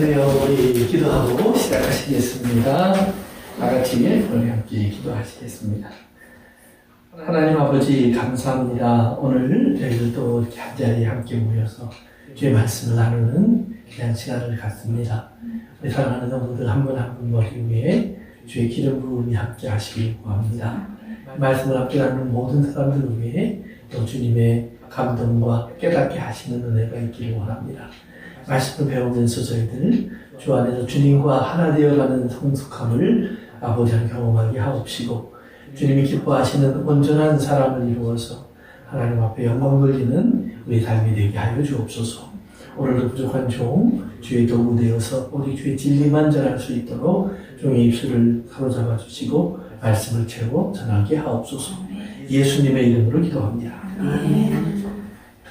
그래요. 우리 기도하고 시작하시겠습니다. 다같이 우리 함께 기도하시겠습니다. 하나님 아버지 감사합니다. 오늘 저희들도 이렇게 한자리에 함께 모여서 주의 말씀을 나누는 귀한 시간을 갖습니다. 우리 사랑하는 성도들 한 분 한 분 머리 위에 주의 기름 부음이 함께 하시길 구합니다. 말씀을 함께 나누는 모든 사람들 위해 또 주님의 감동과 깨닫게 하시는 은혜가 있기를 원합니다. 말씀을 배우면서 저희들 주 안에서 주님과 하나 되어가는 성숙함을 아버지랑 경험하게 하옵시고 주님이 기뻐하시는 온전한 사람을 이루어서 하나님 앞에 영광 돌리는 우리 삶이 되게 하여 주옵소서. 오늘도 부족한 종 주의 도구 되어서 우리 주의 진리만 전할 수 있도록 종의 입술을 사로잡아 주시고 말씀을 채워 전하게 하옵소서. 예수님의 이름으로 기도합니다.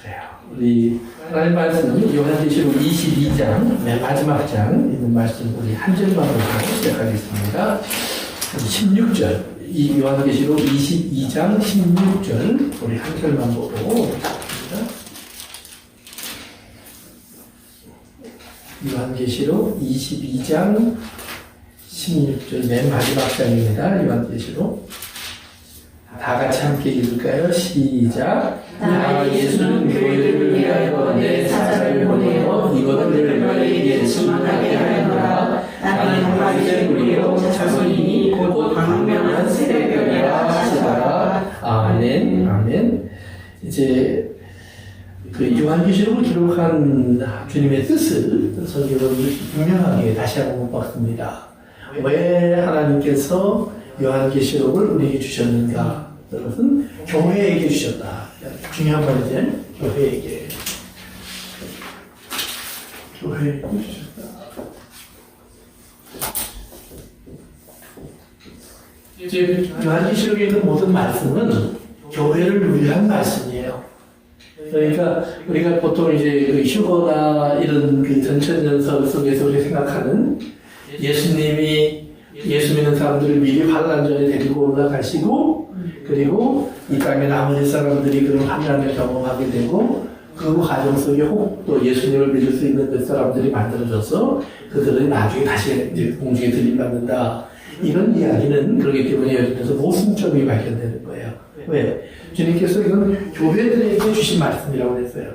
그래요. 우리 하나님 말씀 요한계시록 22장 맨 마지막 장 있는 말씀 우리 한 절만 보고 시작하겠습니다. 16절 이 요한계시록 22장 16절 우리 한 절만 보고 시작합니다. 요한계시록 22장 16절 맨 마지막 장입니다. 요한계시록 다 같이 함께 읽을까요? 시작. 나 예수는 교회를 위하여 내 사자를 보내어 이것들을 너희에게 증언하게 하였노라. 나는 하나님의 우리요 자손이니 곧 광명한 세대별이라 하시더라. 아멘. 아멘. 이제 그 요한계시록을 기록한 주님의 뜻을 설교를 분명하게 다시 한번 봤습니다. 왜 하나님께서 요한계시록을 우리에게 주셨는가? 그것은 교회에게 주셨다. 중요한 말이죠. 교회에게 주셨다. 이제 요한계시록에 있는 모든 말씀은 교회를 위한 말씀이에요. 그러니까 우리가 보통 이제 그 휴거나 이런 그 전천연설 속에서 우리가 생각하는 예수님이 예수 믿는 사람들을 미리 환난 전에 데리고 올라가시고 그리고 이 땅에 나머지 사람들이 그런 환난을 경험하게 되고 그 과정 속에 혹 또 예수님을 믿을 수 있는 몇 사람들이 만들어져서 그들은 나중에 다시 이제 공중에 들림받는다. 이런 이야기는 그렇기 때문에 여기서 모순점이 발견되는 거예요. 왜? 주님께서 이건 교회들에게 주신 말씀이라고 했어요.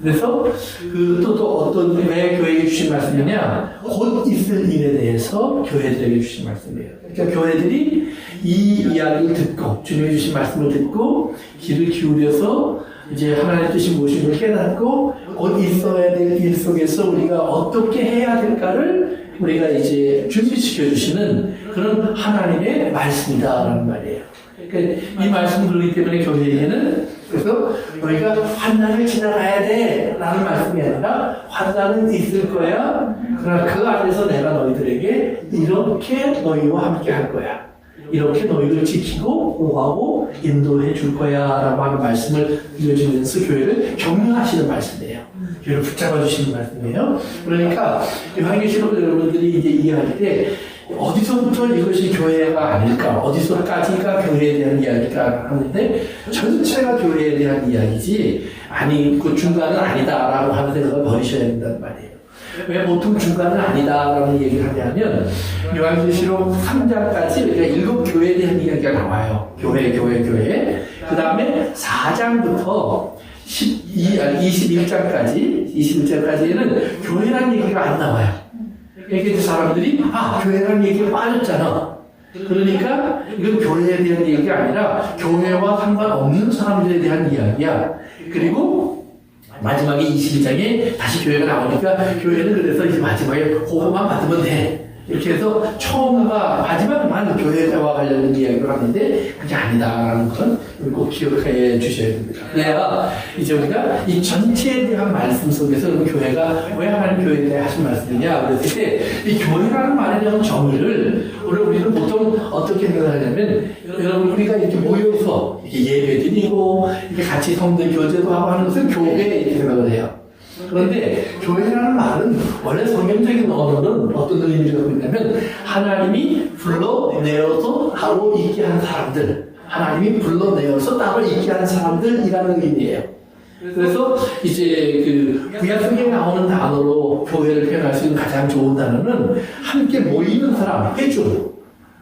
그래서 또 어떤 왜 교회에게 주신 말씀이냐? 곧 있을 일에 대해서 교회들에게 주신 말씀이에요. 그러니까 교회들이 이 이야기를 듣고 주님이 주신 말씀을 듣고 귀를 기울여서 이제 하나님의 뜻이 무엇인지 깨닫고 곧 있어야 될 일 속에서 우리가 어떻게 해야 될까를 우리가 이제 준비시켜 주시는 그런 하나님의 말씀이다라는 말이에요. 그러니까 이 말씀을 들기 때문에 교회에는 그래서 너희가 환난을 지나가야 돼 라는 말씀이 아니라 환난은 있을 거야. 그러나 그 안에서 내가 너희들에게 이렇게 너희와 함께 할 거야. 이렇게 너희를 지키고 보호하고 인도해 줄 거야 라고 하는 말씀을 들려주면서 교회를 격려하시는 말씀이에요. 교회를 붙잡아 주시는 말씀이에요. 그러니까 요한계시록 여러분들이 이제 이해할 때 어디서부터 이것이 교회가 아닐까? 어디서까지가 교회에 대한 이야기가 하는데 전체가 교회에 대한 이야기지 아니 그 중간은 아니다라고 하는 생각을 버리셔야 된다는 말이에요. 왜 보통 중간은 아니다라는 얘기를 하냐면 요한계시록 3장까지 우리가 7교회에 대한 이야기가 나와요. 교회. 그 다음에 4장부터 21장까지는 교회라는 얘기가 안 나와요. 이게 사람들이 교회라는 얘기가 빠졌잖아. 그러니까 이건 교회에 대한 얘기가 아니라 교회와 상관없는 사람들에 대한 이야기야. 그리고 마지막에 22장에 다시 교회가 나오니까 교회는 그래서 이제 마지막에 그거만 받으면 돼. 이렇게 해서 처음과 마지막만 교회와 관련된 이야기를 하는데 그게 아니다라는 건 꼭 기억해 주셔야 됩니다. 그래야 이제 우리가 이 전체에 대한 말씀 속에서 교회가 왜 하나님 교회에 대해 하신 말씀이냐 그랬을 때 이 교회라는 말에 대한 정의를 우리는 보통 어떻게 생각하냐면 여러분 우리가 이렇게 모여서 이렇게 예배 드리고 이렇게 같이 성들 교제도 하고 하는 것은 교회 이렇게 생각을 해요. 그런데 교회라는 말은 원래 성경적인 언어는 어떤 의미를 갖고 있냐면 하나님이 불러내어서 따로 있게 한 사람들, 하나님이 불러내어서 따로 있게 한 사람들이라는 의미예요. 그래서 이제 그 구약성경에 나오는 단어로 교회를 표현할 수 있는 가장 좋은 단어는 함께 모이는 사람, 회중.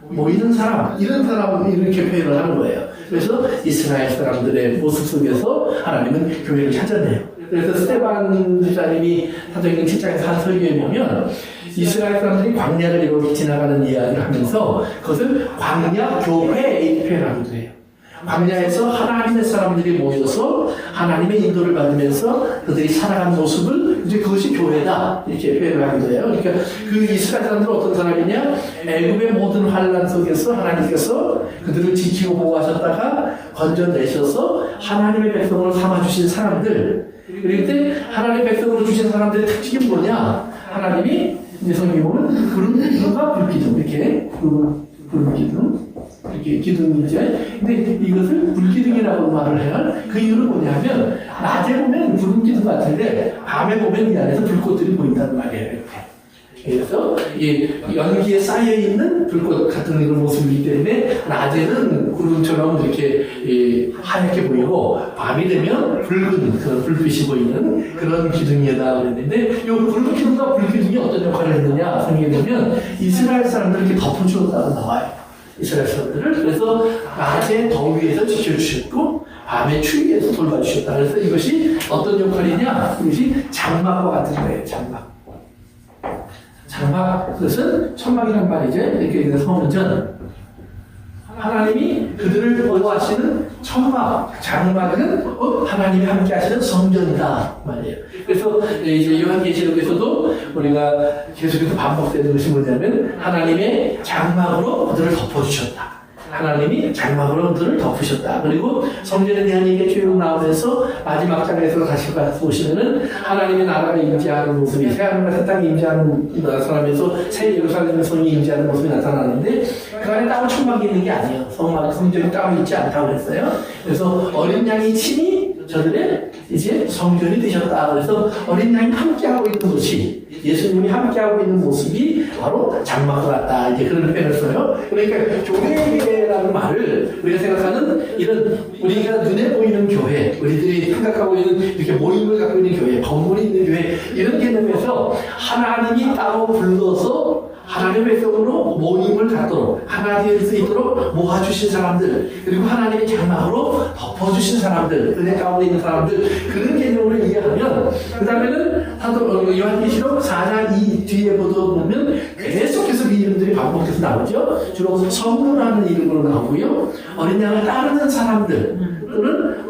모이는 사람, 이런 사람, 이렇게 표현을 하는 거예요. 그래서 이스라엘 사람들의 모습 속에서 하나님은 교회를 찾아내요. 그래서 스테반 집사님이 사도행전 7장에서 한 설교에 보면 이스라엘 사람들이 광야를 이렇게 지나가는 이야기를 하면서 그것을 광야 교회 이렇게 표현하기도 해요. 광야에서 하나님의 사람들이 모여서 하나님의 인도를 받으면서 그들이 살아가는 모습을 이제 그것이 교회다 이렇게 표현을 하기도 해요. 그러니까 그 이스라엘 사람들은 어떤 사람이냐? 애굽의 모든 환란 속에서 하나님께서 그들을 지키고 보호하셨다가 건져내셔서 하나님의 백성으로 삼아주신 사람들. 그런데 하나님의 백성으로 주신 사람들의 특징이 뭐냐? 하나님이 이제 성경에 보면 구름 기둥과 불기둥 이렇게 구름 기둥 이렇게 기둥이죠. 근데 이것을 불기둥이라고 말을 해요. 그 이유는 뭐냐면 낮에 보면 구름 기둥 같은데 밤에 보면 이 안에서 불꽃들이 보인다는 말이에요. 이렇게. 그래서 이 연기에 쌓여 있는 불꽃 같은 이런 모습이기 때문에 낮에는 구름처럼 이렇게 하얗게 보이고 밤이 되면 붉은 그런 불빛이 보이는 그런 기둥이다 그랬는데 이 붉은 기둥과 불기둥이 어떤 역할을 했느냐 성경에 보면 이스라엘 사람들을 이렇게 덮어주었다고 나와요. 이스라엘 사람들을. 그래서 낮에 더위에서 지켜주셨고 밤에 추위에서 돌봐주셨다. 그래서 이것이 어떤 역할이냐? 이것이 장막과 같은 거예요. 장막, 그것은 천막이란 말이죠. 이렇게 성전. 하나님이 그들을 보호하시는 천막, 장막은 하나님이 함께 하시는 성전이다 말이에요. 그래서 이제 요한계시록에서도 우리가 계속해서 반복되는 것이 뭐냐면 하나님의 장막으로 그들을 덮어주셨다. 하나님이 장막으로 그들을 덮으셨다. 그리고 성전에 대한 얘기가 쭉 나오면서 마지막 장에서 다시 보시면은 하나님의 나라가 임재하는 모습이 새하늘과 새 땅이 임재하는 사람에서 새 예루살렘의 성이 임재하는 모습이 나타나는데 그 안에 따로 천막이 있는 게 아니에요. 성전이 따로 있지 않다고 그랬어요. 그래서 어린 양이 친히 저들의 이제 성전이 되셨다. 그래서 어린 양이 함께하고 있는 곳이 예수님이 함께하고 있는 모습이 바로 장막과 같다. 이제 그런 표현을 써요. 그러니까 교회라는 말을 우리가 생각하는 이런 우리가 눈에 보이는 교회, 우리들이 생각하고 있는 이렇게 모임을 갖고 있는 교회, 건물이 있는 교회 이런 개념에서 하나님이 따로 불러서 하나님의 백성으로 모임을 갖도록 하나 될 수 있도록 모아주신 사람들 그리고 하나님의 장막으로 덮어주신 사람들 은혜 가운데 있는 사람들 그런 개념으로 이해하면 그 다음에는 요한계시록 4장 2 뒤에 보면 계속해서 이 이름들이 반복해서 나오죠. 주로 성도라는 이름으로 나오고요. 어린 양을 따르는 사람들 또는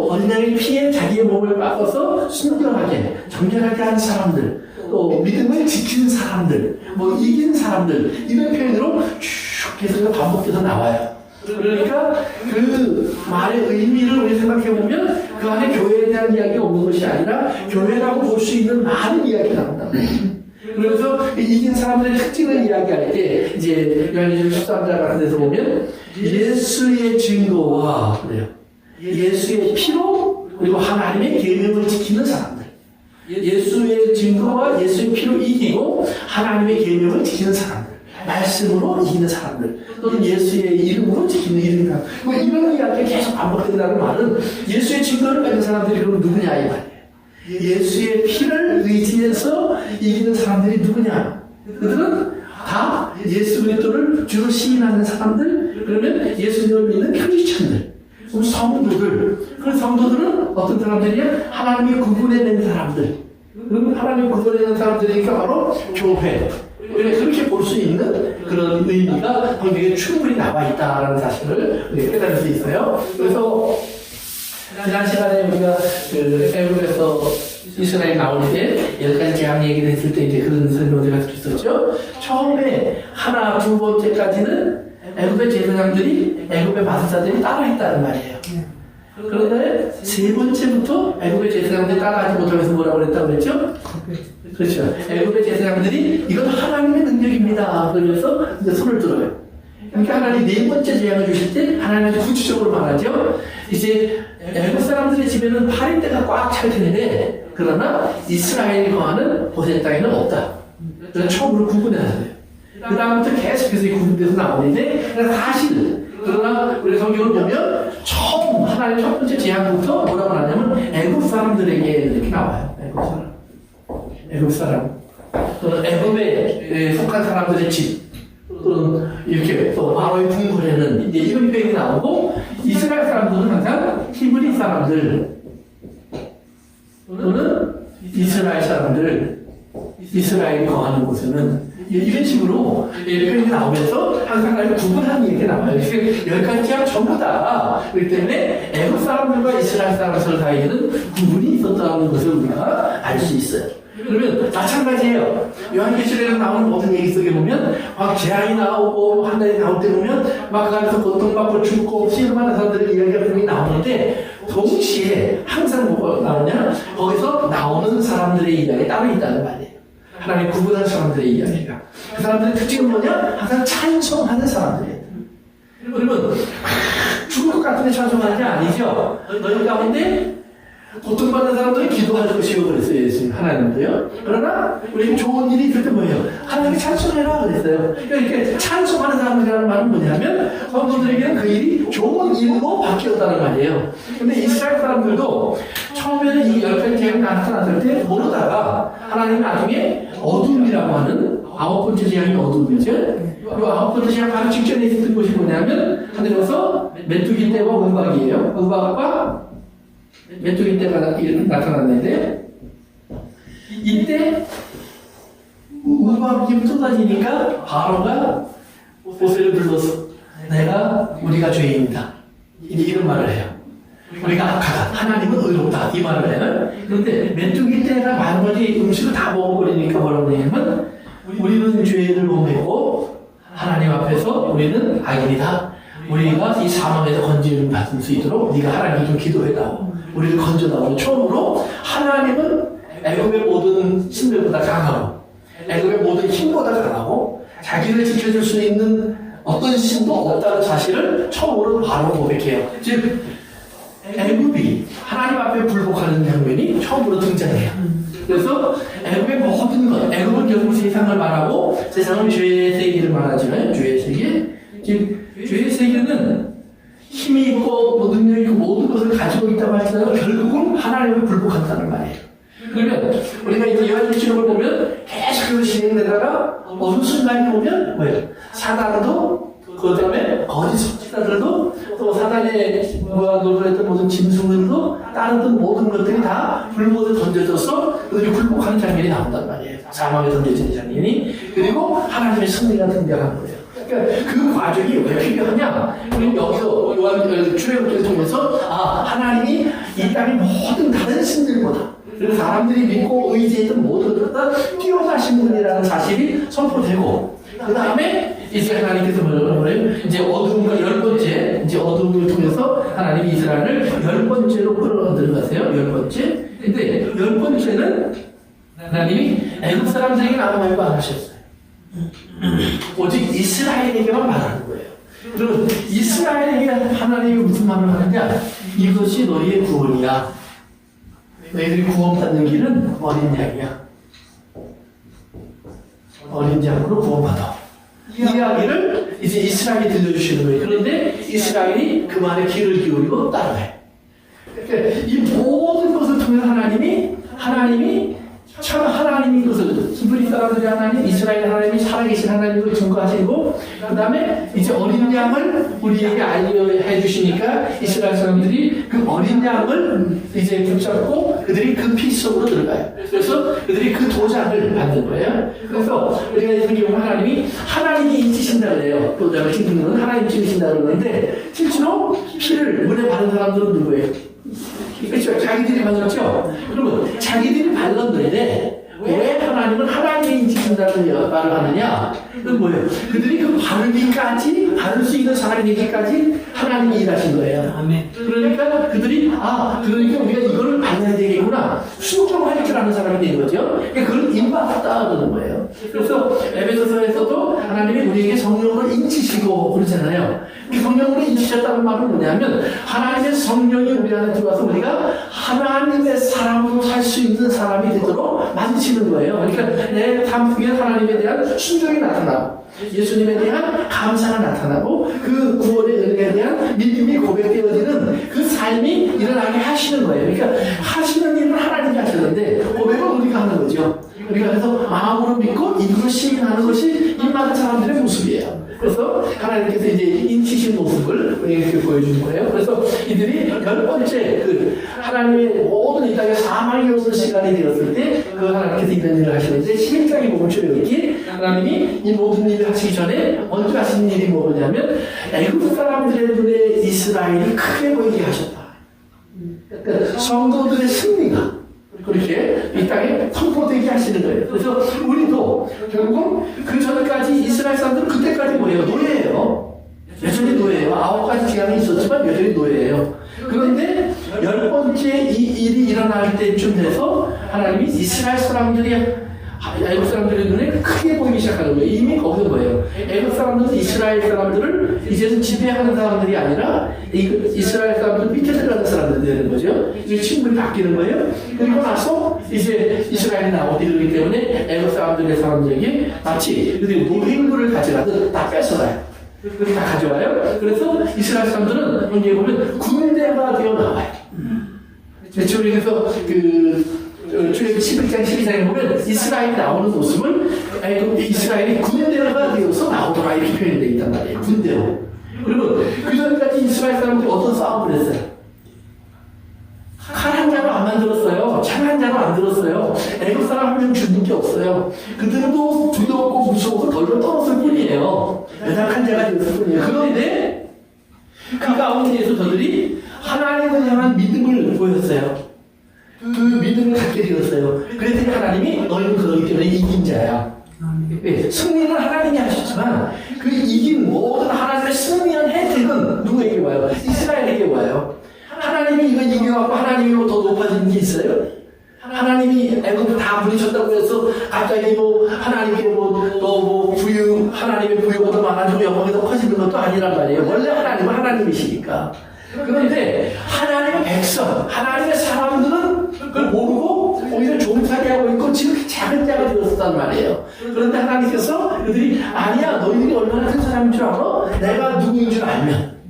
어린 양의 피에 자기의 몸을 바꿔서 순결하게 정결하게 하는 사람들 또 믿음을 지키는 사람들, 뭐 이긴 사람들 이런 표현으로 쭉 계속 반복돼서 나와요. 그러니까 그 말의 의미를 우리 생각해보면 그 안에 교회에 대한 이야기가 없는 것이 아니라 교회라고 볼 수 있는 많은 이야기가 나온다. 그래서 이긴 사람들의 특징을 이야기할 때 이제 요한계시록 13장 같은 데서 보면 예수의 증거와 그래요. 예수의 피로 그리고 하나님의 계명을 지키는 사람들. 예수의 증거와 예수의 피로 이기고 하나님의 계명을 지키는 사람들. 말씀으로 이기는 사람들. 또는 예수의 이름으로 지키는 이름이다. 뭐 이런 이야기가 계속 반복된다는 말은 예수의 증거를 가진 사람들이 그럼 누구냐 이 말이에요. 예수의 피를 의지해서 이기는 사람들이 누구냐? 그들은 다 예수 그리스도를 주로 시인하는 사람들. 그러면 예수님을 믿는 크리스천들. 성도들. 그 성도들은 어떤 사람들이냐? 하나님이 구분해낸 사람들. 그러면 하나님이 구분해낸 사람들이니까 바로 교회. 그렇게 볼 수 있는 그런 의미가 성경에 충분히 나와 있다라는 사실을 깨달을 수 있어요. 그래서 지난 시간에 우리가 그 애굽에서 이스라엘 나올 때 10가지 재앙 얘기를 했을 때 이제 그런 설명을 제가 드렸었죠. 처음에 하나, 두 번째까지는 애굽의 제사장들이 애굽의 마술사들이 따라했다는 말이에요. 그런데 세 번째부터 애굽의 제사장들이 따라하지 못하면서 뭐라고 그랬다고 그랬죠? 그렇죠. 애굽의 제사장들이 이건 하나님의 능력입니다. 그러면서 이제 손을 들어요. 그러니까 하나님 네 번째 재앙을 주실 때 하나님한테 구체적으로 말하죠. 이제 애굽 사람들의 집에는 파리떼가 꽉 찰 텐데 그러나 이스라엘이 거하는 고센 땅에는 없다. 그래서 처음으로 구분해야 돼요. 그 다음부터 계속해서 구분돼서 나오는데 사실 그러나 우리 성경을 보면 처음 하나의 첫 번째 제안부터 뭐라고 하냐면 애굽 사람들에게 이렇게 나와요. 애굽 사람 또는 애굽에 속한 사람들의 집 또는 이렇게 또 바로의 궁궐에는 이제 이런 표현이 나오고 이스라엘 사람들은 항상 히브리 사람들 또는 이스라엘 사람들 이스라엘이 거하는 곳에는 이런 식으로 표현이 나오면서 항상 아주 구분하는 얘기가 나와요. 열 가지 제약 전부 다 그렇기 때문에 애굽 사람들과 이스라엘 사람들 사이에는 구분이 있었다는 것을 우리가 알 수 있어요. 그러면 마찬가지예요. 요한계시록에 나오는 모든 얘기 속에 보면 막 재앙이 나오고 환난이 나올 때 보면 막 그 안에서 고통받고 죽고 씨름하는 사람들의 이야기가 분명히 나오는데 동시에 항상 뭐가 나오냐? 거기서 나오는 사람들의 이야기 따로 있다는 말이에요. 하나님 구분한 사람들의 이야기가. 그 사람들의 특징은 뭐냐? 항상 찬송하는 사람들이에요. 그러면 죽을 것 같은데 찬송하는 게 아니죠. 너희 가운데 고통받는 사람들은 기도할 것이요 그랬어요. 예수님 하나님도요. 그러나 우리에게 좋은 일이 있을 때 뭐예요? 하나님께 찬송해라 그랬어요. 그러니까 이렇게 찬송하는 사람들이라는 말은 뭐냐면 성도들에게는 그 일이 좋은 일로 바뀌었다는 말이에요. 근데 이스라엘 사람들도 처음에는 이 열 가지 재앙이 나타났을 때 모르다가 하나님이 나중에 어둠이라고 하는 아홉 번째 재앙이 어둠이죠. 이 아홉 번째 재앙 바로 직전에 있었던 것이 뭐냐면 하늘에서 메뚜기 떼와 우박이에요. 우박과 메뚜기 떼가 나타났는데 이때 우박이 쏟아지니까 바로가 모세를 불러서 우리가 죄인이다 이런 말을 해요. 우리가 악하다 하나님은 의롭다 이 말을 해요. 그런데 메뚜기 떼가 나머지 음식을 다 먹어버리니까 뭐라고 하냐면 우리는 죄를 범했고 하나님 앞에서 우리는 악인이다. 우리가 이 사망에서 건지를 받을 수 있도록 네가 하나님께 좀 기도해다오. 우리를 건져다오. 처음으로 하나님은 애굽의 모든 신들보다 강하고 애굽의 모든 힘보다 강하고 자기를 지켜줄 수 있는 어떤 신도 없다는 사실을 처음으로 바로 고백해요. 즉 애굽이 하나님 앞에 불복하는 장면이 처음으로 등장해요. 그래서 애굽의 모든 것, 애굽은 결국 세상을 말하고 세상은 죄의 세계를 말하지만 죄의 세계, 즉 죄의 세계는 힘이 있고 뭐 능력이 있고 모든 것을 가지고 있다고 할지라도 결국은 하나님을 불복한다는 말이에요. 그러면 우리가 이제 요한계시록을 보면 계속 그 진행되다가 어느 순간이 오면 뭐예요? 사단도 그 다음에 거짓 선지자들도 또 사단의 노릇했던 모든 짐승들도 다른 모든 것들이 다 불못에 던져져서 그들이 불복하는 장면이 나온단 말이에요. 사망에 던져지는 장면이. 그리고 하나님의 승리가 등장한 거예요. 그러니까 그 과정이 왜 필요하냐? 우리는 여기서 요한 출애굽기를 통해서 하나님이 이 땅의 모든 다른 신들보다 그리고 사람들이 믿고 의지했던 모든 것보다 뛰어나신 분이라는 사실이 선포되고 그 다음에 이제 하나님께서 뭐래요? 이제 어둠과 열 번째 이제 어둠을 통해서 하나님이 이스라엘을 열 번째로 끌어 들어가세요. 열 번째. 근데 열 번째는 하나님이 애굽 사람들에게 아무 말도 안 하셨어요. 오직 이스라엘에게만 말하는 거예요. 그러면 이스라엘에게 하나님이 무슨 말을 하느냐? 이것이 너희의 구원이야. 너희들이 구원받는 길은 어린 양이야. 어린 양으로 구원받아. 이 이야기를 이제 이스라엘이 들려주시는 거예요. 그런데 이스라엘이 그 말에 귀를 기울이고 따라해. 그러니까 이 모든 것을 통해 하나님이 참 하나님인 것을 히브리 사람들의 하나님, 이스라엘 하나님이 살아계신 하나님으로 증거하시고 그 다음에 이제 어린 양을 우리에게 알려해 주시니까 이스라엘 사람들이 그 어린 양을 이제 붙잡고 그들이 그 피 속으로 들어가요. 그래서 그들이 그 도장을 받는 거예요. 그래서 우리가 이 성경을 하나님이 인치신다 그래요. 도장을 찍는 건 하나님 찍으신다 그러는데 실제로 피를 물에 바른 사람들은 누구예요? 그렇죠. 자기들이 발랐죠. 그러면 자기들이 발랐는데 왜 하나님은 하나님이 인치신다는 말을 하느냐? 그건 뭐예요? 그들이 그 바르기까지 바를 수 있는 사람이 되기까지 하나님이 일하신 거예요. 아멘. 그러니까 그들이 그러니까 우리가 이거를 발라야 되겠구나 순종할 줄 아는 사람이 된 거죠. 그러니까 그걸 임받았다 그러는 거예요. 그래서 에베소서에서도 하나님이 우리에게 성령으로 인치시고 그러잖아요. 성령으로 인치셨다는 말은 뭐냐면 하나님의 성령이 우리 안에 들어와서 우리가 하나님의 사람으로 살 수 있는 사람이 되도록 만드시는 거예요. 그러니까 내 삶 속에 하나님에 대한 순종이 나타나고 예수님에 대한 감사가 나타나고 그 구원의 은혜에 대한 믿음이 고백되어지는 그 삶이 일어나게 하시는 거예요. 그러니까 하시는 일은 하나님이 하시는데 고백은 우리가 하는 거죠. 우리가 그래서 마음으로 믿고 입으로 시인하는 것이 임하는 사람들의 모습이에요. 그래서 하나님께서 이제 인치신 모습을 우리에게 보여주는 거예요. 그래서 이들이 열 번째 하나님의 모든 이 땅에 사망이 없는 시간이 되었을 때 그 하나님께서 이런 일을 하시는데 11장에 보면 이렇게 하나님이 이 모든 일을 하시기 전에 먼저 하신 일이 뭐냐면 애굽 사람들의 눈에 이스라엘이 크게 보이게 하셨다. 그러니까 성도들의 승리가 그렇게 이 땅에 선포되게 하시는 거예요. 그래서 우리도 결국 그 전까지 이스라엘 사람들은 그때까지 뭐예요? 노예예요. 여전히 노예예요. 9가지 재앙이 있었지만 여전히 노예예요. 그런데 10번째 이 일이 일어날 때쯤 돼서 하나님이 이스라엘 사람들이 애국 사람들의 눈에 크게 보이기 시작하는 거예요. 이미 거기서 뭐예요? 애국 사람들은 이스라엘 사람들을 이제는 지배하는 사람들이 아니라 이스라엘 사람들 밑에 들어가는 사람들이 되는 거죠. 이제 친구들이 바뀌는 거예요. 그리고 나서 이제 이스라엘이 나오게 되기 때문에 애국 사람들에게 마치 노획물을 가져가듯 다 뺏어가요. 그렇게 다 가져와요. 그래서 이스라엘 사람들은 여기에 보면 군대가 되어 나와요. 그래서 출애굽기 11장 12장에 보면 이스라엘이 나오는 모습을 이스라엘이 군대가 되어서 나오더라 이렇게 표현되어 있단 말이에요. 군대로. 그리고 그 전까지 이스라엘 사람들이 어떤 싸움을 했어요? 칼 한 자로 안 만들었어요. 창 한 자로 안 들었어요. 애국 사람 한 명 죽는 게 없어요. 그들도 두렵고 무서워서 덜덜 떨었을 뿐이에요. 연약한 자가 되었을 뿐이에요. 그런데 그 가운데에서 저들이 하나님을 향한 믿음을 보였어요. 그 믿음을 갖게 되었어요. 그랬더니 하나님이 너희는 그러기 때문에 이긴 자야. 승리는 하나님이 하시지만 그 이긴 모든 하나님의 승리한 혜택은 누구에게 와요? 이스라엘에게 와요. 하나님이 이거 이겨갖고 하나님이 더 높아지는 게 있어요? 하나님이 애굽을 다 부리셨다고 해서 갑자기 하나님께 하나님의 부유가 더 많아지고 영광이 더 커지는 것도 아니란 말이에요. 원래 하나님은 하나님이시니까. 그런데 하나님의 백성, 하나님의 사람들은 그걸 모르고 오히려 종살이하고 있고 지금 작은 자가 되었단 말이에요. 그런데 하나님께서 그들이 아니야 너희들이 얼마나 큰 사람인 줄 알아? 내가 누구인 줄 알면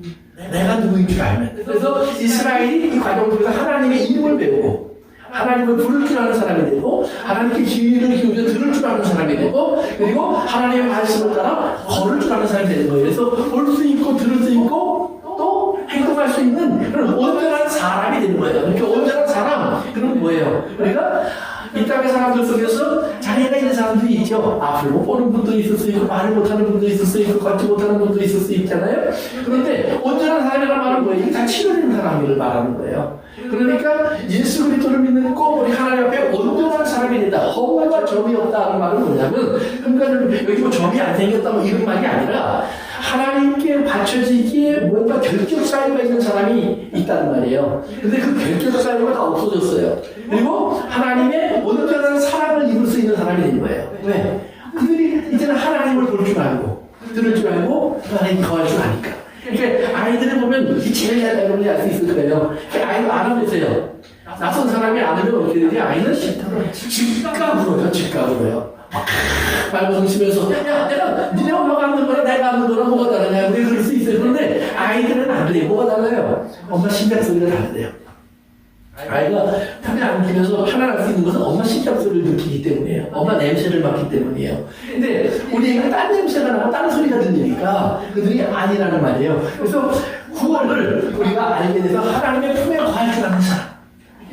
그래서 이스라엘이 이 과정 속에서 하나님의 이름을 배우고 하나님을 부를 줄 아는 사람이 되고 하나님께 귀를 기울여 들을 줄 아는 사람이 되고 그리고 하나님의 말씀을 따라 걸을 줄 아는 사람이 되는 거예요. 그래서 볼 수 있고 들을 수 있고 또 행동할 수 있는 그런 온전한 사람이 되는 거예요. 그러니까 온전한 사람 그건 뭐예요? 우리가 이 땅의 사람들 속에서 장애가 있는 사람들이 있죠. 앞을 못 보는 분도 있을 수 있고 말을 못하는 분도 있을 수 있고 걷지 못하는 분도 있을 수 있잖아요. 그런데 온전한 사람이라는 말은 뭐예요? 이게 다 치료되는 사람을 말하는 거예요. 그러니까 예수 그리스도를 믿는 꼭 우리 하나님 앞에 온전한 사람이 된다. 허물과 점이 없다는 말은 뭐냐면 그러니까 여기 점이 안 생겼다 이런 말이 아니라 하나님께 바쳐지기에 뭔가 결격 사유가 있는 사람이 있다는 말이에요. 근데 그 결격 사유가 다 없어졌어요. 그리고 하나님의 온전한 사랑을 입을 수 있는 사람이 된 거예요. 왜? 그들이 이제는 하나님을 볼 줄 알고 들을 줄 알고 하나님 거할 줄 아니까. 그러니까 아이들을 보면 이게 제일 잘 여러분이 알 수 있을 거예요. 아이가 안 하면서요. 낯선 사람이 안 하면 어떻게 되지? 아이는 직감으로요. 직감으로요. 말고 치면서 야 내가 니네 엄마가 하는 거랑 내가 하는 거랑 뭐가 다르냐 우리 그럴 수 있어요. 그런데 아이들은 안 그래요. 뭐가 달라요? 엄마 심장 소리가 다르대요. 아이가 턱에 안기면서 편안할 수 있는 것은 엄마 심장 소리를 느끼기 때문이에요. 엄마 냄새를 맡기 때문이에요. 근데 우리 애가 딴 냄새가 나고 딴 소리가 들리니까 그들이 아니라는 말이에요. 그래서 구원을 우리가 알게 돼서 하나님의 품에 거할 줄 아는 사람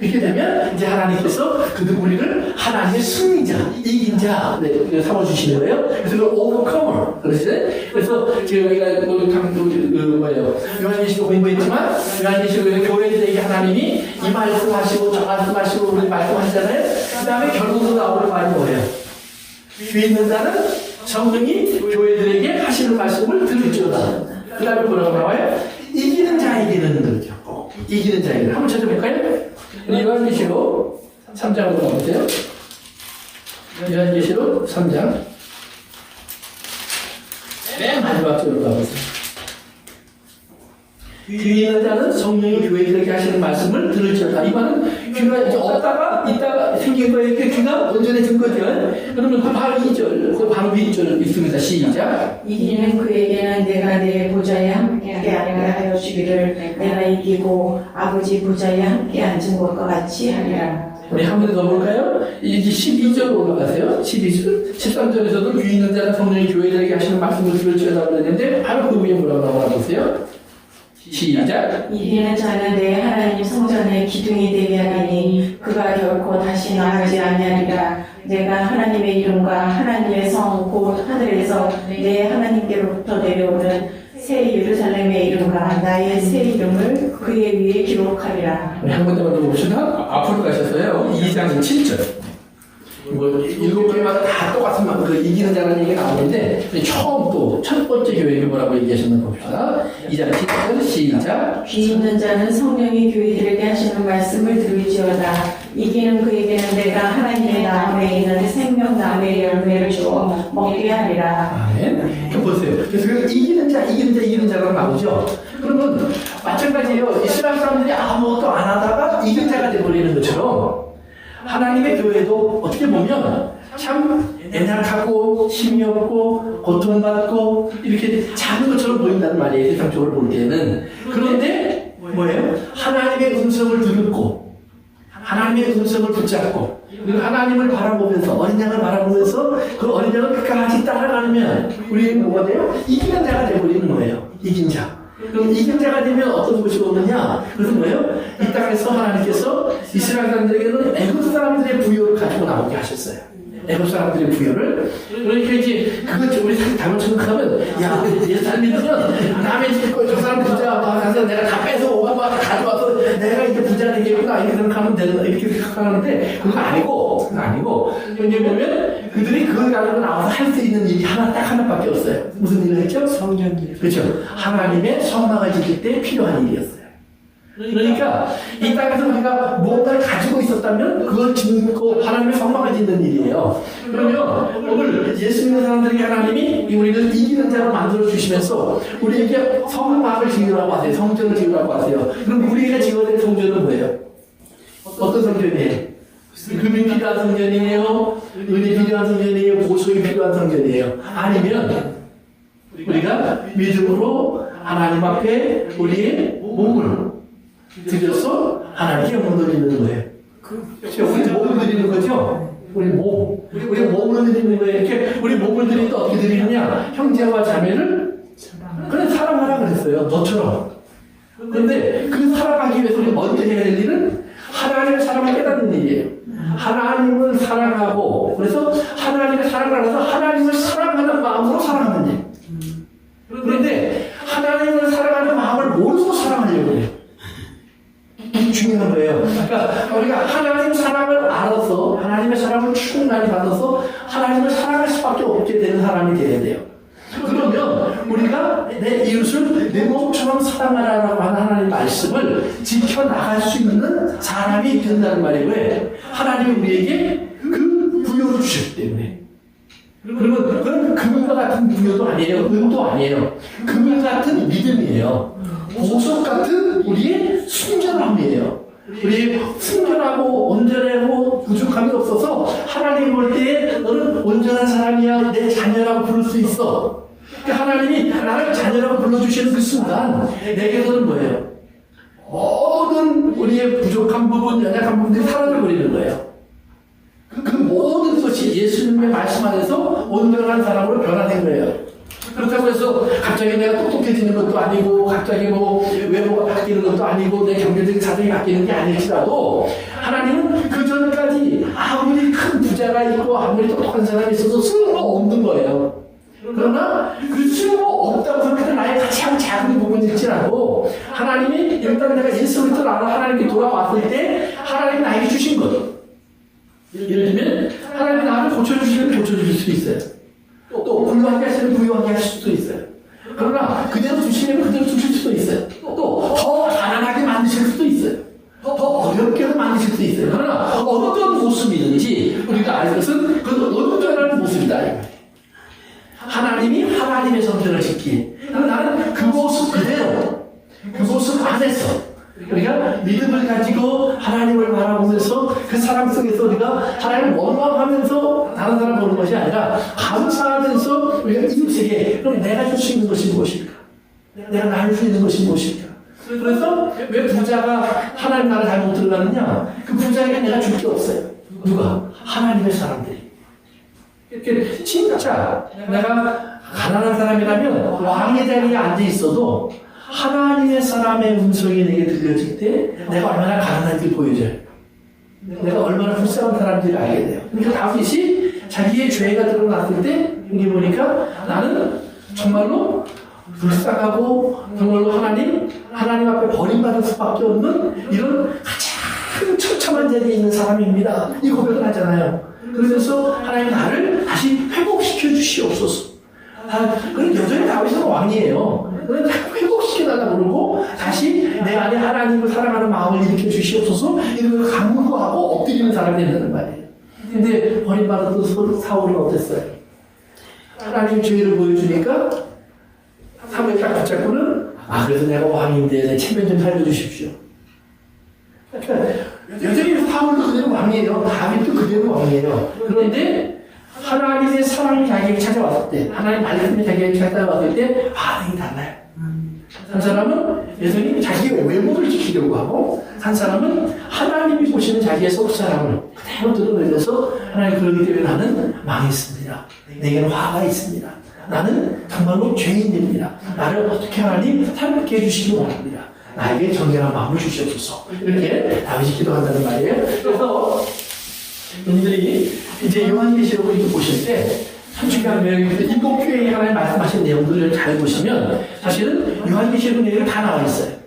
이렇게 되면 이제 하나님께서 우리를 하나님의 승리자, 이긴 자 삼아주시는 거예요. 그래서 overcomer. 그래서 저희가 요한계시록 공부했지만 요한계시록에서 교회들에게 하나님이 이 말씀하시고 저 말씀하시고 우리 말씀하시잖아요. 그 다음에 결국으로 나오는 말이 뭐예요? 귀 있는 자는 성령이 교회들에게 하시는 말씀을 들을지어다. 그 다음에 뭐라고 나와요? 이기는 자에게는 그렇죠. 이기는 자에게는. 한번 찾아볼까요? 요한계시록 3장으로 가보세요. 요한계시록 3장 맨 마지막 쪽으로 가보세요. 귀 있는 자는 성령이 교회들에게 하시는 말씀을 들을지어다. 이 말은 귀가 이제 없다가 있다가 생긴 거에 귀가 온전해진 거죠. 그러면 그 바로 2절, 그 바로 2절 있습니다. 시작. 이기는 그에게는 내가 내 보좌에 함께 하여 주기를 내가 이기고 아버지 보좌에 함께 앉은 것과 같이 하리라. 우리 한 번 더 볼까요? 이제 12절 올라가세요. 12절. 13절에서도 귀 있는 자는 성령이 교회들에게 하시는 말씀을 들을지어다 그랬는데 바로 그 위에 뭐라고 나오나 보세요. 시작. 이기는 자는 내 하나님 성전의 기둥이 되게 하리니 그가 결코 다시 나가지 아니하리라. 내가 하나님의 이름과 하나님의 성 곧 하늘에서 내 하나님께로부터 내려오는 새 예루살렘의 이름과 나의 새 이름을 그의 위에 기록하리라. 한 번 더 봅시다. 앞으로 가셨어요. 2장 7절. 뭐 7개마다 다 똑같은 그 이기는 자라는 얘기가 나오는데 처음 또 첫 번째 교회에 뭐라고 얘기하셨나 봅시다. 2장 7절 시작. 귀 있는 자는 성령이 교회들에게 하시는 말씀을 들을지어다. 이기는 그에게는 내가 하나님의 나무에 있는 생명나무의 열매를 주어 먹게 하리라. 아멘. 보세요. 그래서 이기는 자가 나오죠. 그러면 마찬가지예요. 이스라엘 사람들이 아무것도 안 하다가 이기는 자가 되어버리는 것처럼 하나님의 교회도 어떻게 보면 참 연약하고 힘이 없고 고통받고 이렇게 작은 것처럼 보인다는 말이에요. 세상적으로 볼 때는. 그런데 뭐예요? 하나님의 음성을 듣고 하나님의 음성을 붙잡고 그리고 하나님을 바라보면서 어린 양을 바라보면서 그 어린 양을 끝까지 따라가면 우리는 뭐가 돼요? 이기는 자가 되어버리는 거예요. 이긴 자. 그럼 이긴 자가 되면 어떤 것이 오느냐? 그것은 뭐예요? 이 땅에서 하나님께서 이스라엘 사람들에게는 애굽 사람들의 부여를 가지고 나오게 하셨어요. 애굽 사람들의 부여를. 그러니까 이제 그거 우리 잘못 생각하면 야, 예산 믿으면 남의 집 거 저 사람 부자 가서 내가 다 뺏어오고 다 가져와서 내가 이제 부자 되겠구나 이렇게 생각하면 되는 이렇게 생각하는데 그거 아니고 왜냐면 그들이 그걸 가지고 나와서 할 수 있는 일이 하나밖에 없어요. 무슨 일을 했죠? 성전 일. 그렇죠. 하나님의 성막을 지킬 때 필요한 일이었어요. 그러니까 이 땅에서 우리가 무언가를 가지고 있었다면 그걸 짓고 하나님의 성막을 짓는 일이에요. 그러면 오늘 예수 믿는 사람들에게 하나님이 우리를 이기는 자로 만들어 주시면서 우리에게 성막을 지으라고 하세요. 성전을 지으라고 하세요. 그럼 우리가 지어야 될 성전은 뭐예요? 어떤 성전이에요? 금이 필요한 성전이에요? 은이 필요한 성전이에요? 보석이 필요한 성전이에요? 아니면 우리가 믿음으로 하나님 앞에 우리의 몸을 드려서 하나님께 영광 드리는 거예요. 우리 몸을 드리는 거죠? 우리 몸을 드리는 거예요. 이렇게 우리 몸을 드리는데 어떻게 드리느냐? 형제와 자매를 그냥 사랑하라 그랬어요. 너처럼. 그런데 그 사랑하기 위해서 우리 먼저 해야 될 일은 하나님의 사랑을 깨닫는 일이에요. 하나님을 사랑하고 그래서 하나님의 사랑을 알아서 하나님을 사랑하는 마음으로 사랑하는 일. 그런데 하나님을 사랑하는 마음을 모르고 사랑하려고 해요. 중요한 거예요. 그러니까 우리가 하나님 사랑을 알아서 하나님의 사랑을 충분히 받아서 하나님을 사랑할 수밖에 없게 되는 사람이 되어야 돼요. 그러면 우리가 내 이웃을 내 몸처럼 사랑하라고 하는 하나님의 말씀을 지켜나갈 수 있는 사람이 된다는 말이에요. 왜? 하나님이 우리에게 그 부여를 주셨기 때문에. 그러면 그건 금과 같은 부여도 아니에요. 은도 아니에요. 금 같은 믿음이에요. 보석 같은 우리의 순전함이에요. 우리 순전하고 온전하고 부족함이 없어서 하나님 볼 때 너는 온전한 사람이야 내 자녀라고 부를 수 있어. 그러니까 하나님이 나를 자녀라고 불러주시는 그 순간 내게서는 뭐예요? 모든 우리의 부족한 부분, 연약한 부분들이 사라져버리는 거예요. 그 모든 것이 예수님의 말씀 안에서 온전한 사람으로 변화된 거예요. 그렇다고 해서 갑자기 내가 똑똑해지는 것도 아니고 갑자기 뭐 외모가 바뀌는 것도 아니고 내 경제적인 사정이 바뀌는 게 아닐지라도 하나님은 그 전까지 아무리 큰 부자가 있고 아무리 똑똑한 사람이 있어도 쓸모없는 거예요. 그러나 그 쓸모없다고 생각하는 나의 가장 작은 부분일지라도 하나님이 일단 내가 예수 그리스도를 알아 하나님께 돌아왔을 때 하나님이 나에게 주신 것 예를 들면 하나님이 나를 고쳐주시면 고쳐주실 수 있어요. 또 부유하게 하시면 부유하게 하실 수도 있어요. 그러나 그대로 주시면 그대로 주실 수도 있어요. 또 더 가난하게 만드실 수도 있어요. 더 어렵게도 만드실 수도 있어요. 그러나 어떤 모습이든지 우리가 알 것은 그건 온전한 모습이다. 하나님이 하나님의 성전을 짓기. 나는 그 모습 그대로 그것을 안 했어. 그러니까 믿음을 가지고 하나님을 바라보면서 그 사람 속에서 우리가 하나님을 원망하면서 다른 사람 보는 것이 아니라 감사하면서 우리가 이웃에게 그럼 내가 줄 수 있는 것이 무엇일까? 내가 나눌 수 있는 것이 무엇일까? 그래서 왜 부자가 하나님 나라 잘 못 들어가느냐? 그 부자에게 내가 줄 게 없어요. 누가? 하나님의 사람들이. 이렇게 진짜 내가 가난한 사람이라면 왕의 자리에 앉아 있어도 하나님의 사람의 음성이 내게 들려질 때 내가 얼마나 가난한지 보여줘요. 내가 얼마나 불쌍한 사람인지를 알게 돼요. 그러니까 다윗이 자기의 죄가 드러났을 때 여기 보니까 나는 정말로 불쌍하고 정말로 하나님 앞에 버림받을 수밖에 없는 이런 가장 처참한 자리에 있는 사람입니다. 이 고백을 하잖아요. 그러면서 하나님 나를 다시 회복시켜 주시옵소서. 그럼 여전히 다윗은 왕이에요. 그런데 회복시켜달라고 그러고 다시 내 안에 하나님을 사랑하는 마음을 일으켜 주시옵소서 이걸 강구하고 엎드리는 사람이 된다는 말이에요. 근데 버림받았던 사울은 어땠어요? 하나님 죄를 보여주니까 사무엘 딱 붙잡고는 그래서 내가 왕인데 내 체면 좀 살려주십시오. 그러니까 여전히 사울도 그대로 왕이에요. 다윗도 그대로 왕이에요. 그런데 하나님의 사랑이 자기에게 찾아왔을 때, 하나님의 말씀이 자기에게 찾아왔을 때 반응이 달라요. 한 사람은 여전히 자기의 외모를 지키려고 하고, 한 사람은 하나님이 보시는 자기의 속사람을 그대로 드러내면서 하나님 그러기 때문에 나는 망했습니다. 내게는 화가 있습니다. 나는 정말로 죄인입니다. 나를 어떻게 하나님 살게 해주시기 바랍니다. 나에게 정결한 마음을 주시옵소서. 이렇게 다윗이 기도한다는 말이에요. 그래서 여러분들이 이제 요한계시록을 이렇게 보실 때 참 중요한 내용인데 일곱 교회에 하나님 말씀하신 내용들을 잘 보시면 사실은 요한계시록 내용이 다 나와 있어요.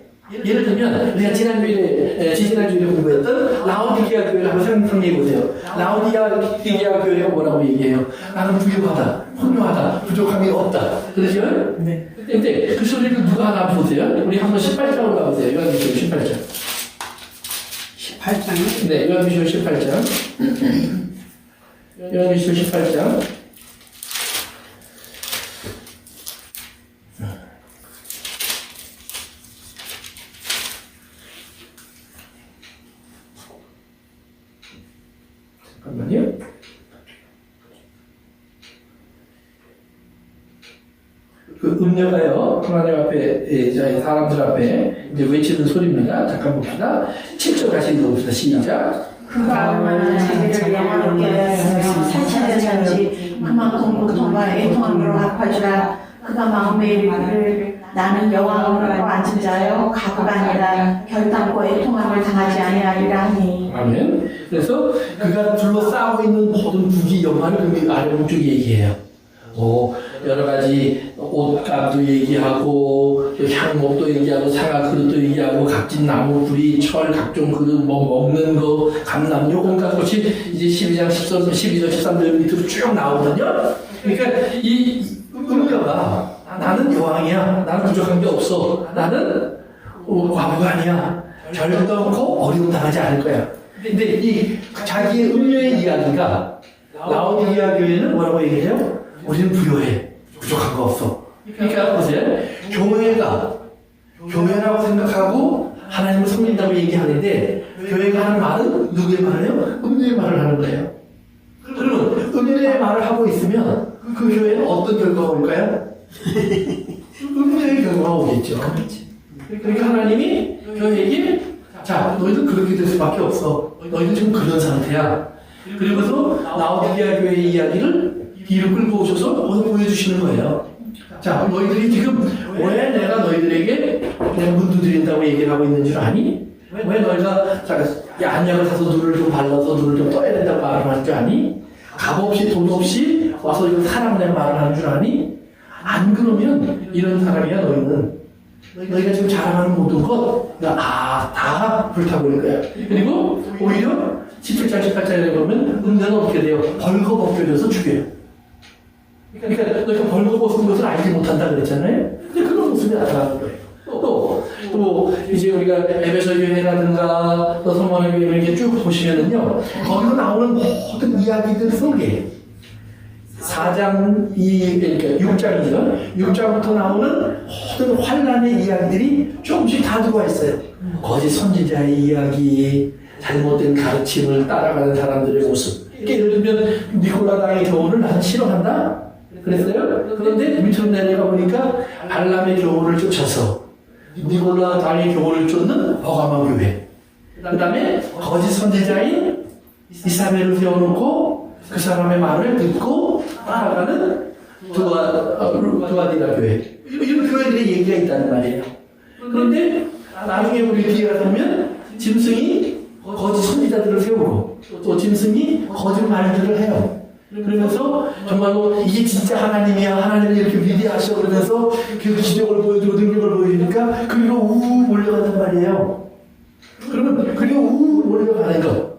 예를 들면 우리가 지지난주에 공부했던 라오디게아 교회를 한번 생각해 보세요. 라오디게아 교회가 뭐라고 얘기해요? 나는 부유하다, 풍요하다, 부족함이 없다. 그러죠? 네. 근데 그 소리를 누가 하나 보세요? 우리 한번 18장으로 가보세요. 요한계시록 18장. 18장이요? 네, 요한계시록 18장. 요한계시록 18장. 잠깐만요. 그 음녀가요, 하나님 앞에, 사람들 앞에 이제 외치는 소리입니다. 잠깐 봅시다. 7절 다시 읽어봅시다. 시작. 그가 얼마나 자기를 영화롭게 살찌는지 그만큼 고통과 애통함으로 갚아주라. 그가 마음에 이르기를 나는 여호와로 앉은 자요 가부가 아니라 결단코 애통함을 당하지 아니하리라 하니. 아멘. 그래서 그가 둘러싸고 있는 모든 부귀 영화를 그 아래 오른쪽에 얘기해요. 여러 가지 옷감도 얘기하고 향목도 얘기하고 사과 그릇도 얘기하고 각진 나무 뿌리 철 각종 그릇 먹는 거 감나무 온갖 것이 이제 12장 12절 13절 밑으로 쭉 나오거든요. 그러니까 이 음녀가 나는 여왕이야, 나는 부족한 게 없어, 나는 과부가 아니야, 결단코 어려움 당하지 않을 거야. 근데 이 자기의 음녀의 이야기가 라오디게아 교회는 뭐라고 얘기해요? 우리는 부요해, 부족한 거 없어. 그러니까 보세요. 교회라고 생각하고 하나님을 섬긴다고 얘기하는데 교회가 하는 말은 누구의 말이에요? 음녀의 말을 하는 거예요. 그러면 음녀의 말을 하고 있으면 그 교회는 어떤 결과가 올까요? 음녀의 결과가 오겠죠. 그러니까 하나님이 교회에게 자, 너희들 그렇게 될 수밖에 없어. 너희들 지금 그런 상태야. 그리고서 라오디게아 교회의 이야기를 뒤로 끌고 오셔서 보여주시는 거예요. 자, 너희들이 지금 왜 내가 너희들에게 내가 문도 드린다고 얘기를 하고 있는 줄 아니? 왜 너희가 안약을 사서 눈을 좀 발라서 눈을 좀 떠야 된다고 말을 하는 줄 아니? 값 없이 돈 없이 와서 이거 사람 내 말을 하는 줄 아니? 안 그러면 이런 사람이야 너희는. 너희가 지금 자랑하는 모든 것 다 불타버릴 거야. 그리고 오히려 17장 18장에 보면 은혜는 어떻게 돼요? 벌거벗겨져서 죽여요. 그러니까 너희가 벌거벗은 것을 알지 못한다 그랬잖아요. 근데 그런 모습이 나타나는 거예요. 또 이제 우리가 에베소 교회라든가 또 성모의 교회 이렇게 쭉 보시면은요, 거기서 나오는 모든 이야기들 속에 4장 그러니까 6장이죠. 6장부터 나오는 모든 환란의 이야기들이 조금씩 다 들어와 있어요. 거짓 선지자의 이야기, 잘못된 가르침을 따라가는 사람들의 모습. 예를 들면 니콜라 당의 교훈을 나는 싫어한다 그랬어요. 그런데 밑으로 내려가 보니까 발람의 교훈을 쫓아서 니콜라 당의 교훈을 쫓는 버가마 교회. 그 다음에 거짓 선지자인 이사벨을 세워놓고 그 사람의 말을 듣고 따라가는 두아디라 교회. 이런 교회들의 얘기가 있다는 말이에요. 그런데 나중에 우리 뒤에 가서 보면 짐승이 거짓 선지자들을 세우고 또 짐승이 거짓 말들을 해요. 그러면서 정말로 이게 진짜 하나님이야, 하나님이 이렇게 위대하셔 그러면서 그 기적을 보여주고 능력을 보여주니까 그리고 우우 몰려간단 말이에요. 그러면 그리고 우우 몰려가는 것,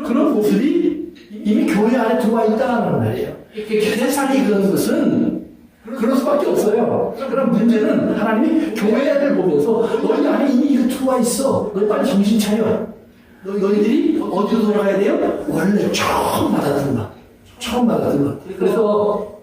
그런 모습이 이미 교회 안에 들어와 있다는 말이에요. 세상이 그런 것은 그럴 수밖에 없어요. 그럼 문제는 하나님이 교회 안을 보면서 너희 안에 이미 이거 들어와 있어. 너희 빨리 정신 차려. 너희들이 어디로 돌아가야 돼요? 원래 처음 받았던 것. 처음 받았던 것. 그래서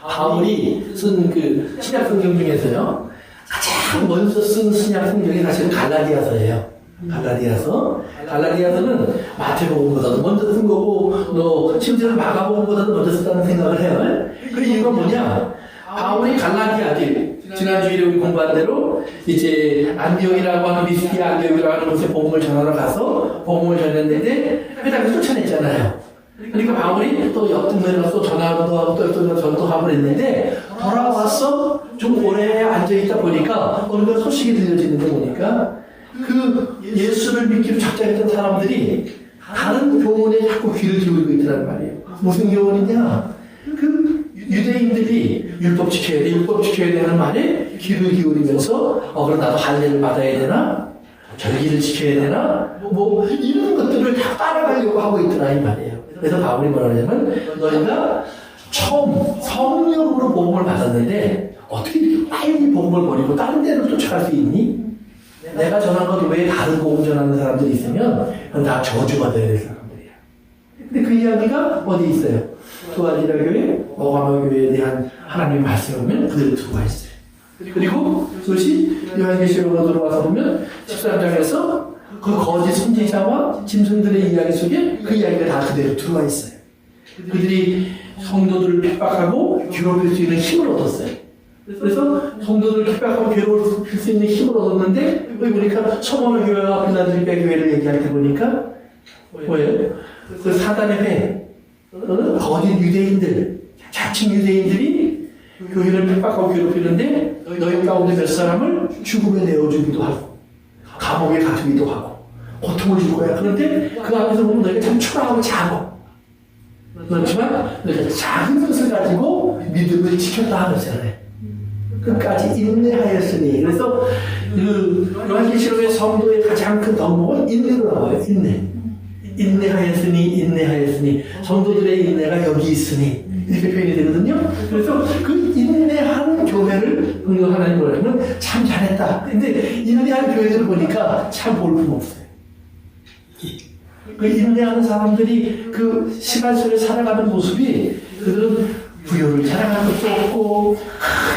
바울이 쓴 그 신약 성경 중에서요, 가장 먼저 쓴 신약 성경이 사실은 갈라디아서예요. 갈라디아서는 마태복음보다도 먼저 쓴 거고, 또 심지어는 마가복음보다도 먼저 썼다는 생각을 해요. 그 이유가 뭐냐? 바울이 갈라디아들, 지난 주일에 우리 공부한 대로 이제 안디옥이라고 하는 미스티아 안디옥이라고 하는 곳에 복음을 전하러 가서 복음을 전했는데 회당에 쫓아냈잖아요. 그러니까 바울이 또 옆동네에 가서 전화도 하고 또 전도하고 했는데 돌아와서 좀 오래 앉아있다 보니까 어느 날 소식이 들려지는데 보니까 그 예수를 믿기로 작정했던 사람들이 다른 교훈에 자꾸 귀를 기울이고 있더란 말이에요. 무슨 교훈이냐? 그 유대인들이 율법 지켜야 돼 하는 말에 귀를 기울이면서 그럼 나도 할례를 받아야 되나? 절기를 지켜야 되나? 뭐 이런 것들을 다 따라가려고 하고 있더라 이 말이에요. 그래서 바울이 뭐라 하냐면 너희가 처음 성령으로 복음을 받았는데 어떻게 이렇게 빨리 복음을 버리고 다른 데로 쫓아갈 수 있니? 내가 전한 것 외에 다른 복음 전하는 사람들이 있으면 그건 다 저주받아야 될 사람들이야. 근데 그 이야기가 어디 있어요? 두아디라 교회, 버가마 교회에 대한 하나님의 말씀을 보면 그대로 들어와 있어요. 그리고 그것이 요한계시록으로 들어와서 보면 13장에서 그 거짓 선지자와 짐승들의 이야기 속에 그 이야기가 다 그대로 들어와 있어요. 그들이 성도들을 핍박하고 괴롭힐 수 있는 힘을 얻었어요. 그래서 성도들을 핍박하고 괴롭힐 수 있는 힘을 얻었는데 여기 보니까 소모노 교회와 빌라델피아 교회를 얘기할 때 보니까 뭐예요? 그 사단의 배 또는 거짓 유대인들, 자칭 유대인들이 교회를 핍박하고 괴롭히는데 너희 가운데 몇 사람을 죽음에 내어주기도 하고 감옥에 가두기도 하고 고통을 줄 거야. 그런데 그 앞에서 보면 너희가 참 초라하고 작아. 그렇지만 너희가 작은 것을 가지고 믿음을 지켰다 하잖아요. 끝까지 인내하였으니. 그래서 그 요한계시록의 성도의 가장 큰 덕목은 인내로 나와요. 인내하였으니 성도들의 인내가 여기 있으니 이렇게 표현이 되거든요. 그래서 그 인내하는 교회를 하나님 보라면 참 잘했다. 근데 인내하는 교회들을 보니까 참 볼품없어요. 그 인내하는 사람들이 그 시간 속에 살아가는 모습이 그들은 부여를 자랑하는 것도 없고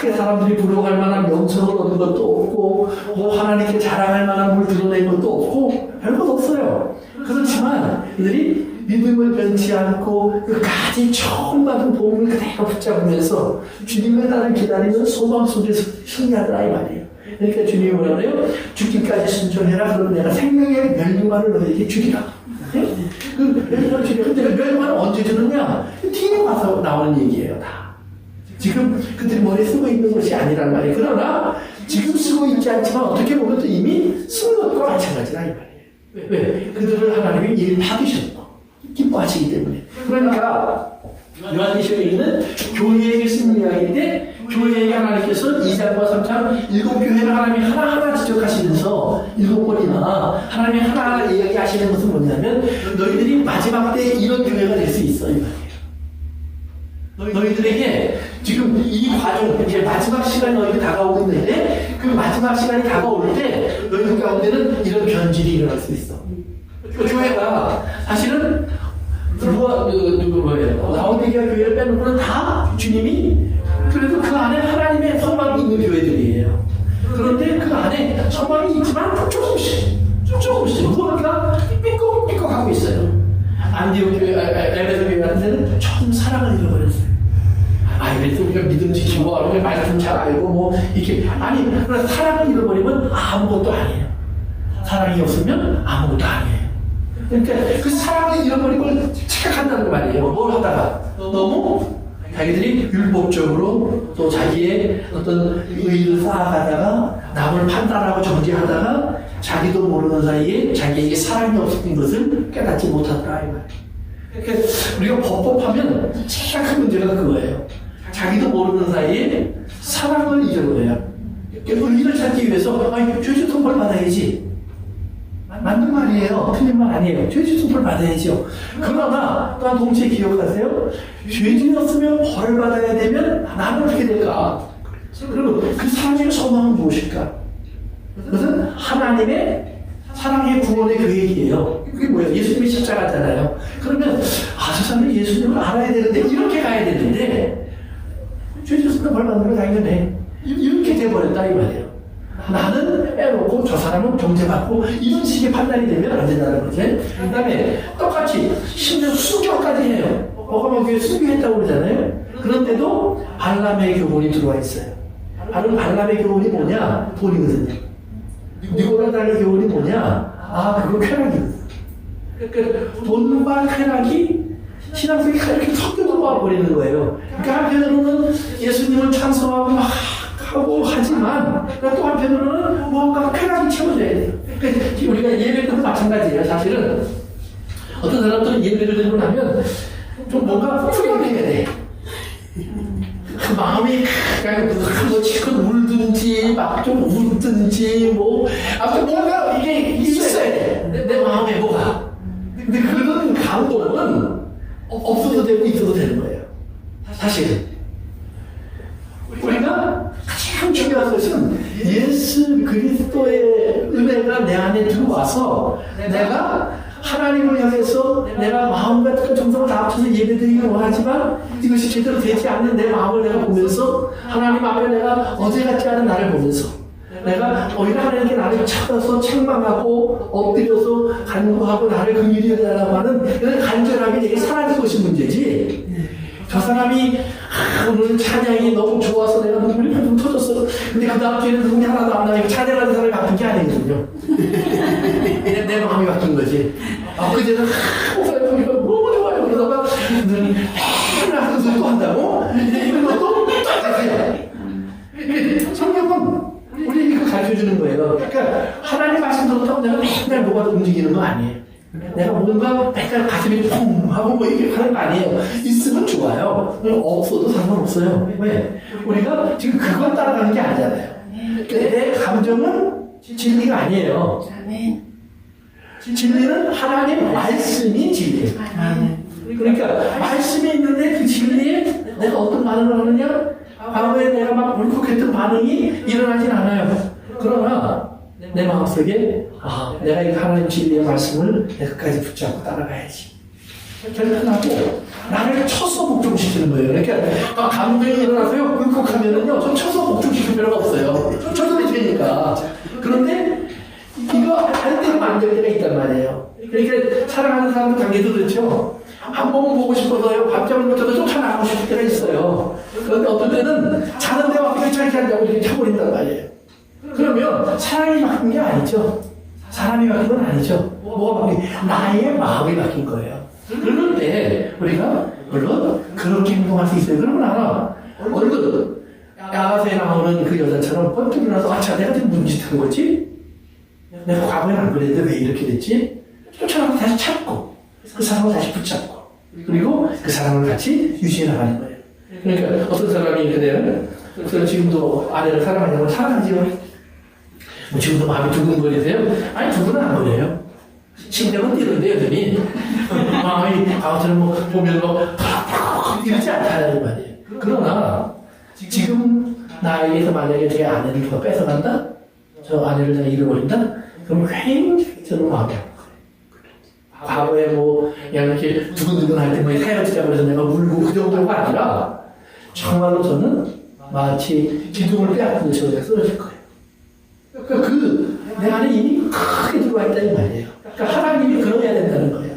크게 사람들이 부러워할 만한 명성을 얻은 것도 없고 뭐 하나님께 자랑할 만한 물 드러낸 것도 없고 별것 없어요. 그렇지만 그들이 믿음을 변치 않고 끝까지 처음 받은 복음을 그대로 붙잡으면서 주님의 날을 기다리는 소망 속에서 승리하더라 이 말이에요. 그러니까 주님이 뭐라 그래요? 죽기까지 순종해라. 그러면 내가 생명의 멸류관을 너에게 주리라. 그 멸류관을 주리라. 근데 멸류관을 언제 주느냐? 뒤에 와서 나오는 얘기예요 다. 지금 그들이 머리에 쓰고 있는 것이 아니란 말이에요. 그러나 지금 쓰고 있지 않지만 어떻게 보면 또 이미 쓴 것과 마찬가지다 이 말이에요. 왜? 그들을 하나님이 일 받으셨어. 기뻐하시기 때문에. 그러니까 요한계시록에 있는 교회에게 쓴 이야기인데 교회에게 하나님께서 2장과 3장 7교회를 하나님이 하나하나 지적하시면서 7번이나 하나님이 하나하나 이야기하시는 것은 뭐냐면 너희들이 마지막 때 이런 교회가 될 수 있어 이 말이에요. 너희들에게 지금 이 과정, 이제 마지막 시간이 너희에게 다가오고 있는데 그 마지막 시간이 다가올 때 너희들 가운데는 이런 변질이 일어날 수 있어. 교회가 사실은 누구 뭐예요? 라오디게아 교회를 빼놓고는 다 주님이 그래도 그 안에 하나님의 소망이 있는 교회들이에요. 그런데 그 안에 소망이 있지만 조금씩 무언가 삐걱삐걱 하고 있어요. 안디옥 교회, 에베소 교회 같은 데는 처음 사랑을 잃어버렸어요. 그래서 우리가 믿음 지키고, 말씀 잘 알고, 뭐, 이렇게. 아니, 그러나 사랑을 잃어버리면 아무것도 아니에요. 사랑이 없으면 아무것도 아니에요. 그러니까 그 사랑을 잃어버린 걸 착각한다는 말이에요. 뭘 하다가. 너무 자기들이 율법적으로 또 자기의 어떤 의의를 쌓아가다가 남을 판단하고 정죄하다가 자기도 모르는 사이에 자기에게 사랑이 없었던 것을 깨닫지 못하더라. 이 말이에요. 그러니까 우리가 법법하면 제일 큰 문제가 그거예요. 자기도 모르는 사이에 사랑을 잃어버려요. 의의를 찾기 위해서 죄짓 선벌 받아야지. 맞는 말이에요. 틀린 말 아니에요. 죄짓 선벌 받아야죠. 그러나 또한 동시에 기억하세요. 죄짓었으면 벌 받아야 되면 나는 어떻게 될까? 그리고 그 사랑의 소망은 무엇일까? 그것은 하나님의 사랑의 구원의 계획이에요. 그게 뭐예요? 예수님이 십자가잖아요. 그러면 저 사람이 예수님을 알아야 되는데 이렇게 가야 되는데 죄짓었으면 벌 받는 거 당연해. 이렇게 돼버렸다 이 말이에요. 나는 빼놓고 저 사람은 정죄받고 이런 식의 판단이 되면 안 된다는 거지. 그 다음에 똑같이 심지어 수교까지 해요. 버가모교에 수교했다고 그러잖아요. 그런데도 발람의 교훈이 들어와 있어요. 바로 발람의 교훈이 뭐냐? 돈이거든요. 니고라다의 교훈이 뭐냐? 그거 쾌락이거든. 그러니까 돈과 쾌락이 신앙생활이 이렇게 섞여 들어와 버리는 거예요. 그러니까 한편으로는 예수님을 찬송하고 막 하고 하지만 또 한편으로는 뭔가 쾌락이 채워져야 돼요. 그러니까 우리가 예배 때도 마찬가지예요. 사실은 어떤 사람들은 예배를 드리고 나면 좀 뭔가 후련해야 돼. 그 마음이 뭐 치고 울든지 막 좀 웃든지 뭐 아무튼 뭔가 이게 있어야 돼. 내 마음에 뭐가. 근데 그런 감동은 없어도 되고 있어도 되는 거예요. 사실은 우리가 가장 중요한 것은 예수 그리스도의 은혜가 내 안에 들어와서 내가 하나님을 향해서 내가 마음과 뜻과 정성을 다 합쳐서 예배드리기 원하지만 이것이 제대로 되지 않는 내 마음을 내가 보면서 하나님 앞에 내가 어제 같지 않은 나를 보면서 내가 오히려 하나님께 나를 찾아서 책망하고 엎드려서 간구하고 나를 긍휼히 여겨달라고 하는 이런 간절함이 내게 사라진 것이 문제지. 저 사람이 오늘 찬양이 너무 좋아서 내가 눈물이 펑펑 터졌어. 근데 그 다음 주에는 눈물이 하나도 안 나니까 찬양하는 사람이 바뀐 게 아니거든요. 내 마음이 바뀐 거지. 그제는 목사님 너무 좋아요. 그러다가 눈이 하는 소리 또 한다고? 이제 이런 것도 똑같아요. 성경은 우리 이거 가르쳐주는 거예요. 그러니까 하나님 말씀 들었다고 내가 맨날 뭐가 움직이는 거 아니에요. 내가 뭔가 맨날 가슴이 쿵 하고 뭐 이렇게 하는 거 아니에요. 있으면 좋아요. 없어도 상관없어요. 왜? 우리가 지금 그걸 따라가는 게 아니잖아요. 내 감정은 진리가 아니에요. 진리는 하나님 말씀이 진리예요. 그러니까 말씀이 있는데 그 진리에 내가 어떤 반응을 하느냐? 과거에 내가 막 울컥했던 반응이 일어나진 않아요. 그러나 내 마음속에 내가 이 하나님 진리의 말씀을 내가 끝까지 붙잡고 따라가야지. 결단하고 나를 쳐서 복종시키는 거예요. 그러니까 감정이 일어나서요. 울컥하면은요. 저 쳐서 복종시킬 필요가 없어요. 쳐도 되니까. 그런데 이거 할 때는 안 될 때가 있단 말이에요. 그러니까 사랑하는 사람도 관계도 그렇죠. 한 번은 보고 싶어서요. 밤잠을 못 자도 쫓아나가고 싶을 때가 있어요. 그런데 어떤 때는 자는데 와서 귀찮게 한다고 이렇게 쳐버린단 말이에요. 그러면 사랑이 바뀐 게 아니죠. 사람이 바뀐 건 아니죠. 뭐가 바뀐? 나의 마음이 바뀐 거예요. 그럴 때 우리가 물론 그렇게 행동할 수 있어요. 그러나 얼른 야가서에 나오는 그 여자처럼 번뜩 일어나서 내가 지금 무슨 짓 한 거지? 내가 과거엔 안 그랬는데 왜 이렇게 됐지? 쫓아가서 다시 찾고 그 사람을 다시 붙잡고 그리고 그 사람을 같이 유지해 나가는 거예요. 그러니까 어떤 사람이 그래요. 그래서 지금도 아내를 사랑하냐고 사랑하지요. 지금도 마음이 두근거리세요? 아니 두근은 안 거려요. 심장은 뛰는데 여전히 마음이 아무튼 뭐 보면 뭐 이러지 않다는 말이에요. 그러나 지금 나에게서 만약에 제 아내를 누가 뺏어간다? 저 아내를 내가 잃어버린다? 그럼 굉장히 저는 마음이 아파요. 과거에 뭐 그냥 이렇게 두근두근할 때 뭐 헤어지자고 해서 내가 울고 그 정도가 아니라 정말로 저는 마치 기둥을 빼앗는 저가 쓰러질 거예요. 그러니까 내 안에 이미 크게 들어와 있다는 말이에요. 그러니까 하나님이 그러해야 된다는 거예요.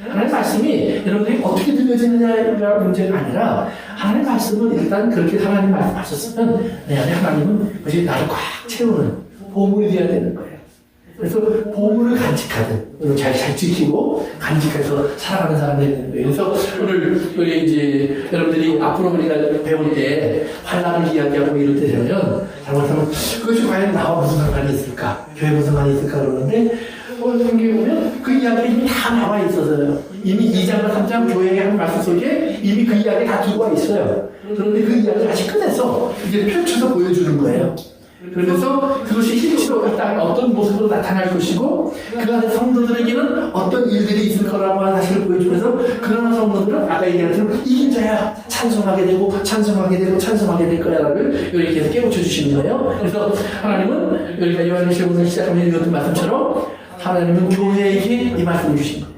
하나님의 말씀이 여러분들이 어떻게 들려지느냐가 문제가 아니라 하나님의 말씀은 일단 그렇게 하나님 말씀하셨으면 내 안에 하나님은 이제 나를 꽉 채우는 보물이 되어야 되는 거예요. 그래서 보물을 간직하든 잘 지키고 간직해서 살아가는 사람이 되는 거예요. 그래서 오늘 우리 이제 여러분들이 앞으로 우리가 배울 때 환란을 이야기하고 이럴 때 되면 잘못하면 그것이 과연 나와 무슨 상관이 있을까? 교회 무슨 상관이 있을까? 그러는데 오늘 성경에 보면 그 이야기가 이미 다 나와 있어서요. 이미 2장과 3장 교회에 한 말씀 속에 이미 그 이야기 다 들어와 있어요. 그런데 그 이야기를 아직 끝내서 이제 펼쳐서 보여주는 거예요. 그러면서 그것이 실제로 이 땅에 어떤 모습으로 나타날 것이고 그 안에 성도들에게는 어떤 일들이 있을 거라고 하는 사실을 보여주면서 그러나 성도들은 아까 얘기한 것처럼 이긴 자야 찬송하게 되고 찬송하게 되고 찬송하게 될 거야라를 여기 계속 깨우쳐 주시는 거예요. 그래서 하나님은 여기가 요한일서 시작하면 읽었던 말씀처럼 하나님은 교회에게 이 말씀을 주신 거예요.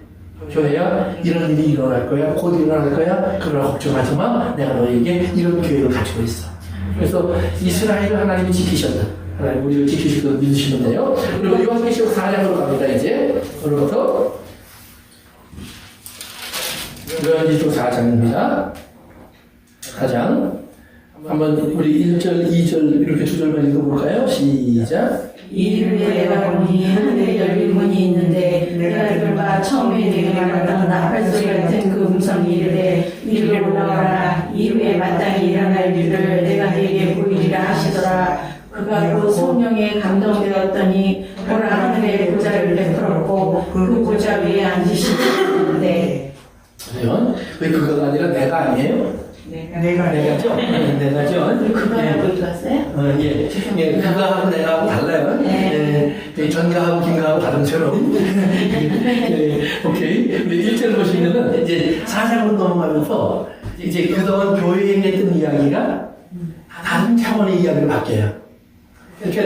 교회야 이런 일이 일어날 거야 곧 일어날 거야 그러나 걱정하지 마 내가 너에게 이런 교회를 가지고 있어. 그래서 이스라엘을 하나님이 지키셨다. 하나님 우리를 지키실 거 믿으시면 돼요. 그리고 요한계시록 4장으로 갑니다. 이제 오늘부터 요한계시록 4장입니다. 4장 한번 우리 1절, 2절 이렇게 두 절만 읽어볼까요? 시작. 이를 내가 보니 하늘에 열린 문이 있는데 내가 들어가 처음에 내게 말하던 나팔 소리 같은 그 음성이 이르되 이리로 올라와라 이후에 마땅히 일어날 일을 내가 네게 보이리라 하시더라. 그가 그 성령에 감동되었더니 보라 하늘에 보좌를 베풀었고 그 보좌 위에 앉으시는데 왜 그거가 아니라 내가 아니에요? 내가죠? 내가죠? 그거하고 어디 갔어요? 예, 그거하고 내가하고 달라요. 전가하고 긴가하고 다름처럼. 오케이. 우리 1절 보시면은 이제 4장으로 넘어가면서 이제 그동안 교회에 했던 이야기가 다른 차원의 이야기로 바뀌어요. 그러니까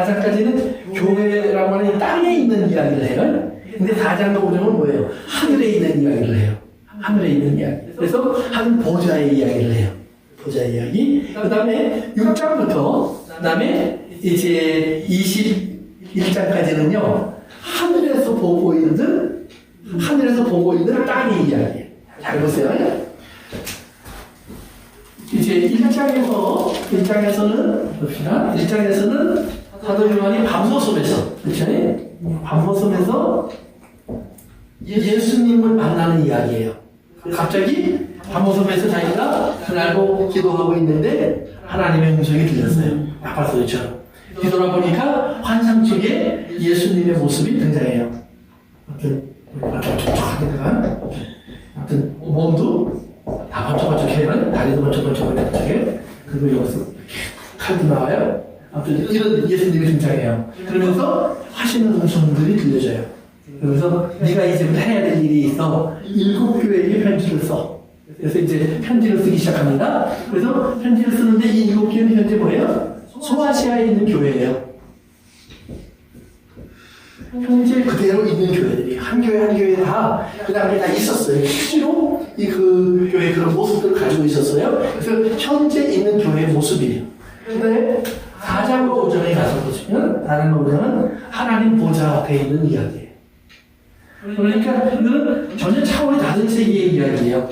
4장까지는 교회라고 하는 땅에 있는 이야기를 해요. 근데 4장과 5장은 뭐예요? 하늘에 있는 이야기를 해요. 하늘에 있는 이야기. 그래서 하늘 보좌의 이야기를 해요. 보좌의 이야기. 그 다음에 6장부터, 그 다음에 이제 21장까지는요, 하늘에서 보고 있는 땅의 이야기. 잘 보세요. 이제 1장에서는, 봅시다. 1장에서는 사도 요한이 밤모섬에서, 그렇죠? 밤모섬에서 예수님을 만나는 이야기예요. 갑자기 밤모섬에서 자기가 그날고 기도하고 있는데 하나님의 음성이 들렸어요. 나팔 소리처럼. 뒤돌아보니까 환상 속에 예수님의 모습이 등장해요. 아무튼 몸도 다 번쩍번쩍해요. 다리도 번쩍번쩍해. 그리고 여기서 칼도 나와요. 아무튼 이런 예수님이 등장해요. 그러면서 하시는 음성들이 들려져요. 그래서 네가 이제부터 해야 될 일이 있어. 7교회에게 편지를 써. 그래서 이제 편지를 쓰기 시작합니다. 그래서 편지를 쓰는데 이 7교회는 현재 뭐예요? 소아시아에 있는 교회예요. 현재 그대로 있는 교회들이 한 교회 다 그 당시에 다 있었어요. 실제로 그 교회 그런 모습들을 가지고 있었어요. 그래서 현재 있는 교회의 모습이에요. 근데 4장과 5장에 가서 보시면 4장과 5장은 하나님 보좌 앞에 있는 이야기예요. 그러니까 이거는 전혀 차원이 다른 세계의 이야기예요.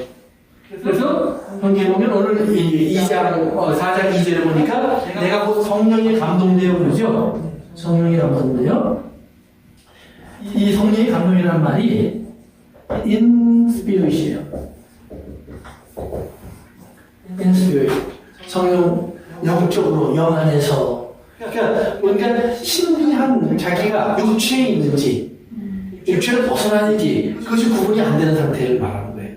그래서 성경에 보면 오늘 4장 2절에 보니까 내가 곧 성령에 감동되어 그러죠. 성령에 감동되어. 이 성령의 감동이라는 말이 in spirit이에요. in spirit. 성령 영적으로 영 안에서. 그러니까 신비한 자기가 육체에 있는지 육체를 벗어나는지 그것이 구분이 안 되는 상태를 말하는 거예요.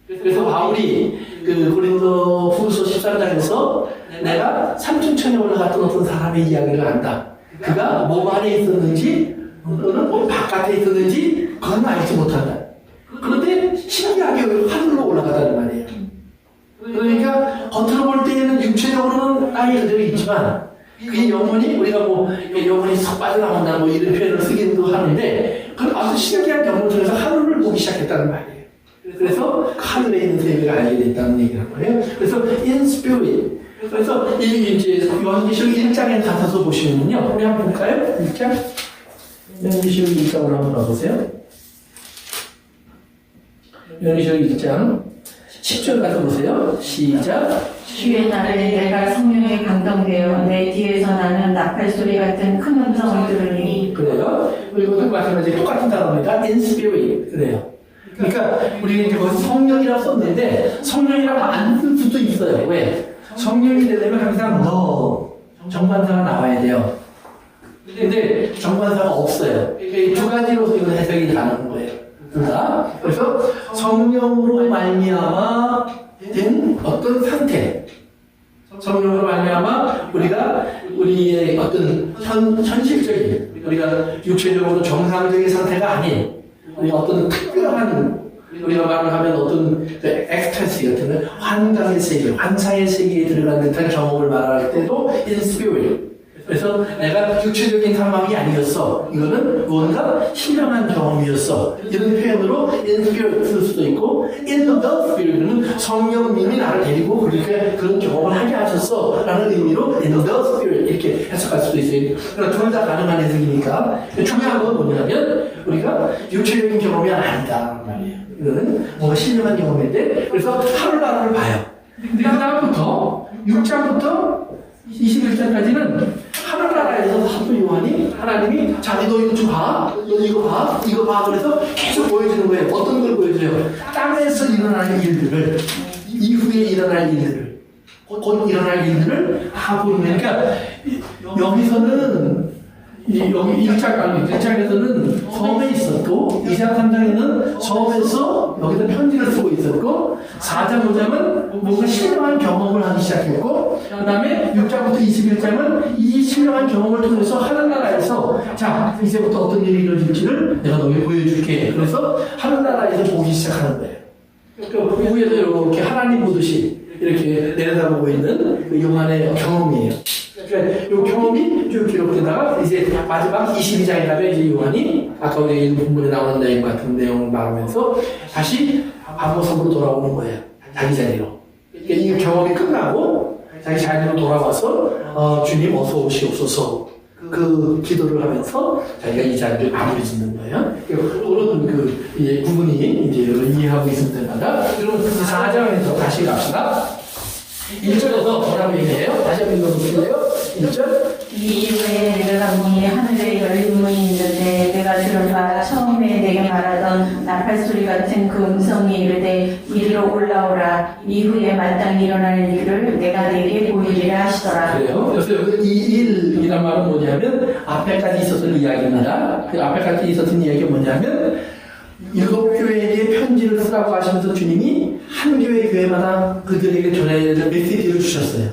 그래서 바울이 그 고린도 후서 13장에서 내가 삼층천에 올라갔던 어떤 사람의 이야기를 안다. 그가 몸 안에 있었는지 또는 몸 바깥에 있었는지 그건 알지 못한다. 그런데 신기하게 하늘로 올라가다는 말이에요. 그러니까 겉으로 볼 때에는 육체적으로는 땅에 그대로 있지만 그의 영혼이 우리가 뭐 영혼이 쏙 빠져나온다 뭐 이런 표현을 쓰기도 하는데 아주 신기한 경험을 통해서 하늘을 보기 시작했다는 말이에요. 그래서 하늘에 있는 세계를 알게 됐다는 얘기를 거예요. 그래서 in spirit. 그래서 이제 요한계시록 1장에 가서 보시면요. 우리 한번 볼까요? 1장? 요한계시록 1장으로 한번 가보세요. 요한계시록 1장 10절 가서 보세요. 시작. 주의 날에 내가 성령에 감동되어 내 뒤에서 나는 나팔 소리 같은 큰 음성을 들으니. 그래요. 그리고 또 마찬가지 똑같은 단어입니다. in spirit. 그래요. 그러니까 우리는 이제 거기서 성령이라고 썼는데 성령이라고 안 쓸 수도 있어요. 왜? 성령이 되려면 항상 너 정관사가 나와야 돼요. 근데 정관사가 없어요. 두 가지로서 이건 해석이 가능한 거예요. 그래서 성령으로 말미암아 된 어떤 상태, 성령으로 말미암아 우리가 우리의 어떤 현실적인 우리가 육체적으로 정상적인 상태가 아닌 우리 어떤 특별한 우리가 말을 하면 어떤 엑스타시 같은 환각의 세계, 환상의 세계에 들어간 듯한 경험을 말할 때도 in spirit. 그래서 내가 육체적인 상황이 아니었어. 이거는 무언가 신령한 경험이었어. 이런 표현으로 in spirit 쓸 수도 있고 in the spirit은 성령님이 나를 데리고 그렇게 그런 경험을 하게 하셨어 라는 의미로 in the spirit 이렇게 해석할 수도 있어요. 그러니까 둘 다 가능한 해석이니까 중요한 건 뭐냐면 우리가 육체적인 경험이 아니다 말이에요. 이거는 뭔가 신령한 경험인데 그래서 하늘나라를 봐요. 근데 그 다음부터 6장부터 21장까지는 하늘나라에서 사도 요한이 하나님이 자기 너 이거 좀 봐, 너 이거 봐 그래서 계속 보여주는 거예요. 어떤 걸 보여줘요? 땅에서 일어날 일들을 이후에 일어날 일들을 곧 일어날 일들을 다 보는 거니까 여기서는 여기 1장에서는 섬에 있었고 2장 3장에는 섬에서 여기서 편지를 쓰고 있었고 4장 5장은 뭔가 신령한 경험을 하기 시작했고 그 다음에 6장부터 21장은 이 신령한 경험을 통해서 하늘나라에서 자 이제부터 어떤 일이 이루어질지를 내가 너에게 보여줄게. 그래서 하늘나라에서 보기 시작하는 거예요. 그 위에서 이렇게 하나님 보듯이 이렇게 내려다보고 있는 그 요한의 경험이에요. 그러니까 이 경험이 쭉 기록되다가 이제 마지막 22장에 가면 이제 요한이 아까 우리 본문에 나오는 내용 같은 내용을 말하면서 다시 아모스로 돌아오는 거예요. 자기 자리로. 그러니까 이 경험이 끝나고 자기 자리로 돌아와서 주님 어서 오시옵소서 그 기도를 하면서 자기가 이 자리를 마무리 짓는 거예요. 그런 그 부분이 이제 이해하고 있을 때마다 그럼 4장에서 다시 갑시다. 1절에서 뭐라고 얘기해요? 다시 한번 읽어보실래요? 1절. 이 이후에 내가 보니 하늘에 열린 문이 있는데 내가 들은 바 처음에 내게 말하던 나팔 소리 같은 그 음성이 이르되 이리로 올라오라. 이후에 마땅히 일어날 일을 내가 내게 보이리라 하시더라. 그래요. 그래서 이 일이란 말은 뭐냐면 앞에까지 있었던 이야기입니다. 그 앞에까지 있었던 이야기가 뭐냐면 7교회에 편지를 쓰라고 하시면서 주님이 한 교회마다 그들에게 전해야 되는 메시지를 주셨어요.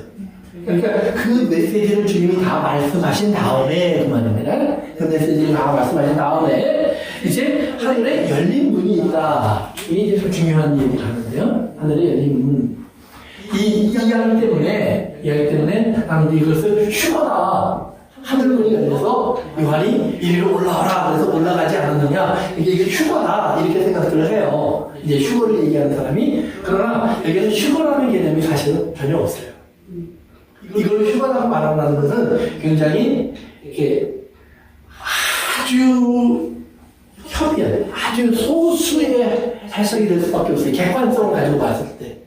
그러니까 그 메시지를 주님이 다 말씀하신 다음에 그 말입니다. 그 메시지를 다 말씀하신 다음에 이제 하늘에 열린 문이 있다. 이게 이제 좀 중요한 얘기를 하는데요. 하늘에 열린 문. 이 이야기 때문에 사람들이 이것을 휴거다. 하늘문이 열려서 요한이 이리로 올라와라 그래서 올라가지 않았느냐 이게 휴거다 이렇게 생각들을 해요. 이제 휴거를 얘기하는 사람이. 그러나 여기는 휴거라는 개념이 사실은 전혀 없어요. 이걸 휴거라고 말한다는 것은 굉장히 이렇게 아주 협의한 아주 소수의 해석이 될 수밖에 없어요. 객관성을 가지고 봤을 때.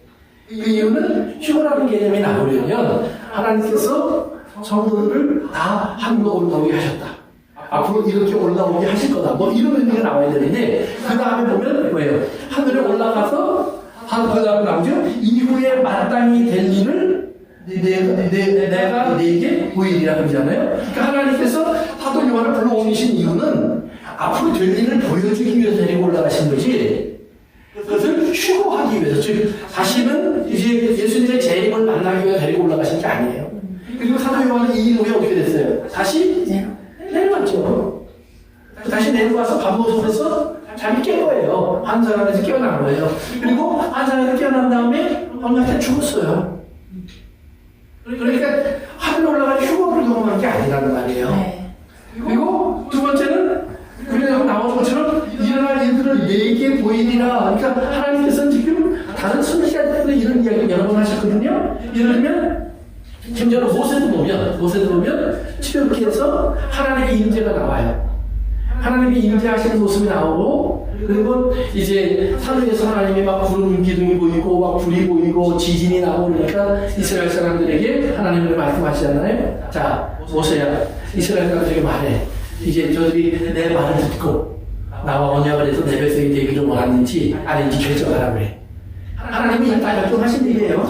그 이유는 휴거라는 개념이 나오려면 하나님께서 성도들을 다 하늘로 올라오게 하셨다. 앞으로 이렇게 올라오게 하실 거다. 뭐 이런 의미가 나와야 되는데 그 다음에 보면 뭐예요? 하늘에 올라가서 그 다음에 나오죠? 이후에 마땅히 될 일을 내가 내게 보이리라 그러잖아요. 그러니까 하나님께서 사도 요한을 불러오신 이유는 앞으로 될 일을 보여주기 위해서 데리고 올라가신 거지 그것을 휴거하기 위해서 즉 다시는 이제 예수님의 재림을 만나기 위해 데리고 올라가신 게 아니에요. 그리고 사도 요한은 이 이후에 어떻게 됐어요? 다시 내려왔죠. 다시 내려와서 감옥에서 잠이 깬 거예요. 환상 안에서 깨어난 거예요. 그리고 환상 안에서 깨어난 다음에 엄마한테 죽었어요. 그러니까 하늘에 올라간 휴거를 경험한 게 아니라는 말이에요. 그리고 두 번째는 그래서 나온 것처럼 예를 들면 심지어는 모세도 보면 출애굽기에서 하나님의 임재가 나와요. 하나님이 임재하시는 모습이 나오고, 그리고 이제 산위에서 하나님이 막 구름 기둥이 보이고 막 불이 보이고 지진이 나고 그러니까 이스라엘 사람들에게 하나님을 말씀하시잖아요. 자, 모세야, 이스라엘 사람들에게 말해. 이제 저들이 내 말을 듣고 나와 언약을 해서 내 백성이 되기를 원하는지 아닌지 결정하라 그래. 하나님이 다 결정하신 일이에요.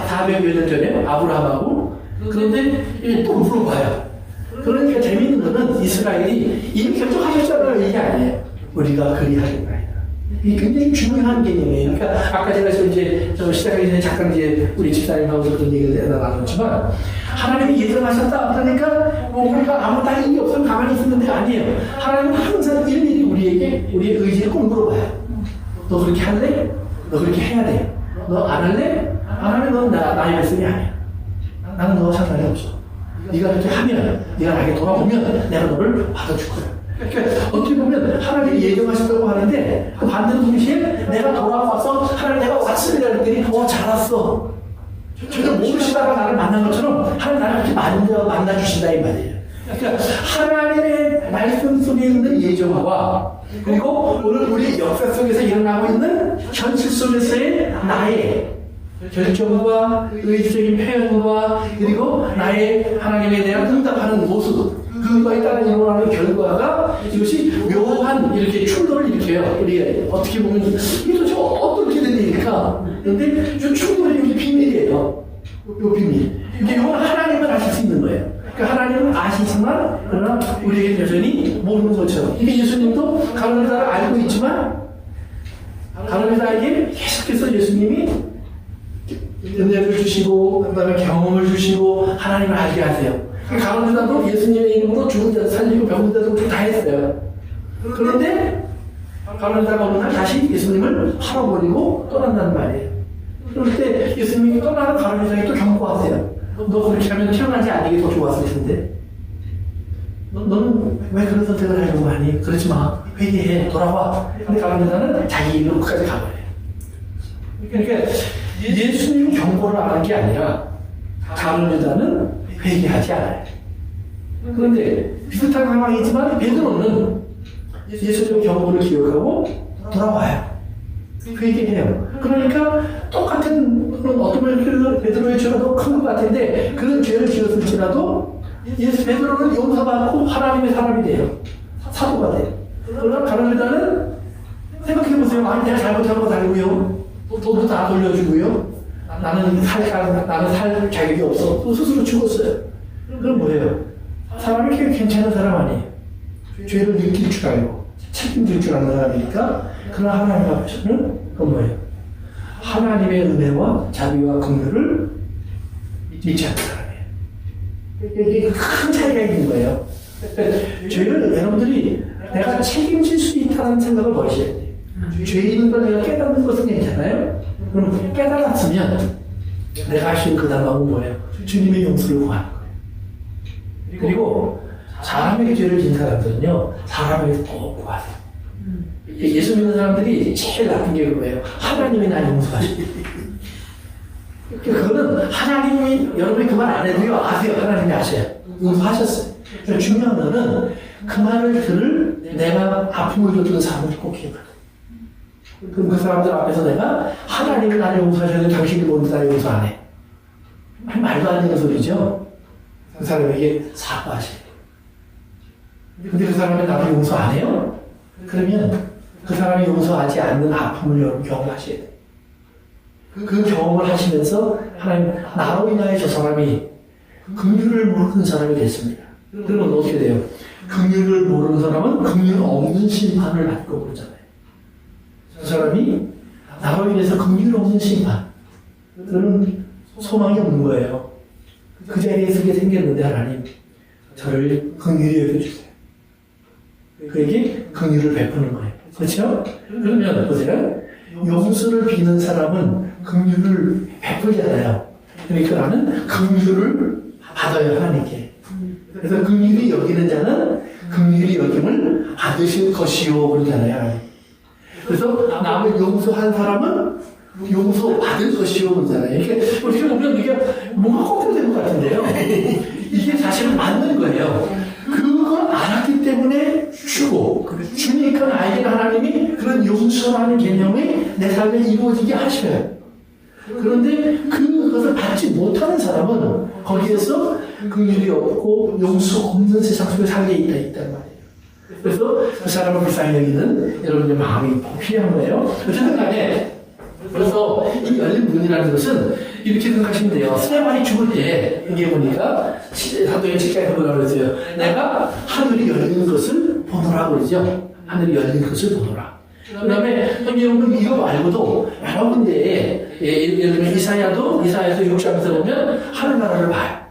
400여 년 전에 아브라함하고. 그런데 또 물어봐요. 그러니까 재미있는 거는 이스라엘이 이미 결정하셨잖아요. 이게 아니에요. 우리가 그리하겠나이다. 이게 굉장히 중요한 개념이에요. 그러니까 아까 제가 이제 시작하기 전에 잠깐 이제 우리 집사님하고 그런 얘기를 나눴지만 하나님이 예정하셨다. 그러니까 우리가 아무 다른 일이 없으면 가만히 있는 데 아니에요. 하나님은 항상 일일이 우리에게 우리의 의지를 꼭 물어봐요. 너 그렇게 할래? 너 그렇게 해야 돼. 너 안 할래? 안 하면 넌 나의 백성이 아니야. 나는 너와 상관이 없어. 네가 그렇게 하면, 네가 나에게 돌아오면 내가 너를 받아줄 거야. 그러니까 어떻게 보면 하나님이 예정하셨다고 하는데 그 반대로 동시에 내가 돌아와서 하나님 내가 왔습니다 그랬더니 잘 왔어. 전혀 모르시다가 나를 만난 것처럼 하나님 나를 그렇게 만나주신다 이 말이에요. 그러니까 하나님의 말씀 속에 있는 예정과 그리고 오늘 우리 역사 속에서 일어나고 있는 현실 속에서의 나의 결정과 의지적인 표현과 그리고 나의 하나님에 대한 응답하는 모습, 그거에 따라 일어나는 결과가 이것이 묘한 이렇게 충돌을 일으켜요. 우리 어떻게 보면 이게 도대체 어떻게 된 일일까? 그런데 이 충돌이 여기 비밀이에요. 요 비밀. 이게 이건 하나님은 아실 수 있는 거예요. 그러니까 하나님은 아시지만 그러나 우리에게 여전히 모르는 것처럼. 이게 예수님도 가룟유다를 알고 있지만 가룟유다에게 계속해서 예수님이 은혜를 주시고 그다음에 경험을 주시고 하나님을 알게 하세요. 가룟유다도 예수님의 이름으로 죽은 자 살리고 병든 자도 다 했어요. 그런데 가룟유다가 어느 날 다시 예수님을 팔아버리고 떠난다는 말이에요. 그럴 때 예수님이 떠나는 가룟유다에게 또 경고하세요. 너 그렇게 하면 태어나지 않는 게 더 좋았을 텐데 너는 왜 그런 선택을 하려고 하니? 그러지 마. 회개해. 돌아와. 근데 가룟유다는 자기 일로 끝까지 가버려요. 그러니까 예수님이 경고를 안 한 게 아니라 가룟유다는 회개하지 않아요. 그런데 비슷한 상황이지만 베드로는 예수님의 경고를 기억하고 돌아와요. 회개해요. 그러니까 똑같은 어떤 면에서 베드로의 죄가 더 큰 것 같은데 그런 죄를 지었을지라도 베드로는 용서받고 하나님의 사람이 돼요. 사도가 돼요. 그러나 가룟유다는 생각해보세요. 아니 내가 잘못한 거 알고요. 돈도 다 돌려주고요. 나는 살 자격이 없어. 또 스스로 죽었어요. 그럼 뭐예요? 사람이 괜찮은 사람 아니에요. 죄를 느낄 줄 알고 책임질 줄 아는 사람이니까. 그러나 하나님 앞에서는 그건 뭐예요? 하나님의 은혜와 자비와 긍휼을 믿지 않는 사람이에요. 이게 큰 차이가 있는 거예요. 죄를 여러분들이 내가 책임질 수 있다는 생각을 버리셔야 돼요. 죄 있는 걸 내가 깨닫는 것은 괜찮아요? 그럼 깨달았으면 내가 할 수 있는 그 단어는 뭐예요? 주님의 용서를 구하는 거예요. 그리고 사람에게 죄를 지은 사람들은요, 사람에게 꼭 구하세요. 예수 믿는 사람들이 제일 나쁜 게 그거예요. 하나님이 나 용서하시고. 그거는 하나님이, 여러분이 그 말 안 해도요, 아세요. 하나님이 아셔요. 용서하셨어요. 중요한 거는 그 말을 들을 내가 아픔을 줬던 사람을 꼭 기억하라. 그럼 그 사람들 앞에서 내가 하나님이 나를 용서하셨는데 당신이 모르는 나를 용서 안 해. 말도 안 되는 소리죠. 그 사람에게 사과하시고. 근데 그 사람이 나를 용서 안 해요? 그러면 그 사람이 용서하지 않는 아픔을 여러분 경험하셔야 돼요. 그 경험을 하시면서 하나님 나로 인하여 저 사람이 긍휼을 모르는 사람이 됐습니다. 그러면 어떻게 돼요? 긍휼을 모르는 사람은 긍휼 없는 심판을 받고 그러잖아요. 그 사람이 나로 인해서 긍휼 없는 심판, 그런 소망이 없는 거예요. 그 자리에 서게 생겼는데 하나님 저를 긍휼히 여겨주세요. 그에게 긍휼을 베푸는 거예요. 그렇죠? 그러면 보세요. 용서를 비는 사람은 긍휼을 베풀잖아요. 그러니까 나는 긍휼을 받아요, 하나님께. 그래서 긍휼히 여기는 자는 긍휼히 여김을 받으실 것이요 그러잖아요. 그래서 남을 용서한 사람은 용서 받을 것이요 그러잖아요. 이게 어떻게 보면 이게 뭔가 거꾸로된 것 같은데요. 이게 사실은 맞는 거예요. 그걸 알았기 때문에 주고 주니까 나에게 하나님이 그런 용서라는 개념이 내 삶에 이루어지게 하셔요. 그런데 그것을 받지 못하는 사람은 거기에서 긍휼이 없고 용서 없는 세상 속에 살게 있단 말이에요. 그래서 그 사람을 불쌍히 여기는 여러분의 마음이 필요한 거예요. 어쨌든 간에 그래서 이 열린 문이라는 것은 이렇게 생각하시면 돼요. 스테반이 죽을 때 여기 보니까 사도의 책자에 뭐라고 그랬어요? 내가 하늘이 열리는 것을 보노라 그러죠. 하늘이 열리는 것을 보노라. 그 다음에 여러분 이거 말고도 여러 군데에 예를 들면 이사야서 6장에서 보면 하늘나라를 봐요.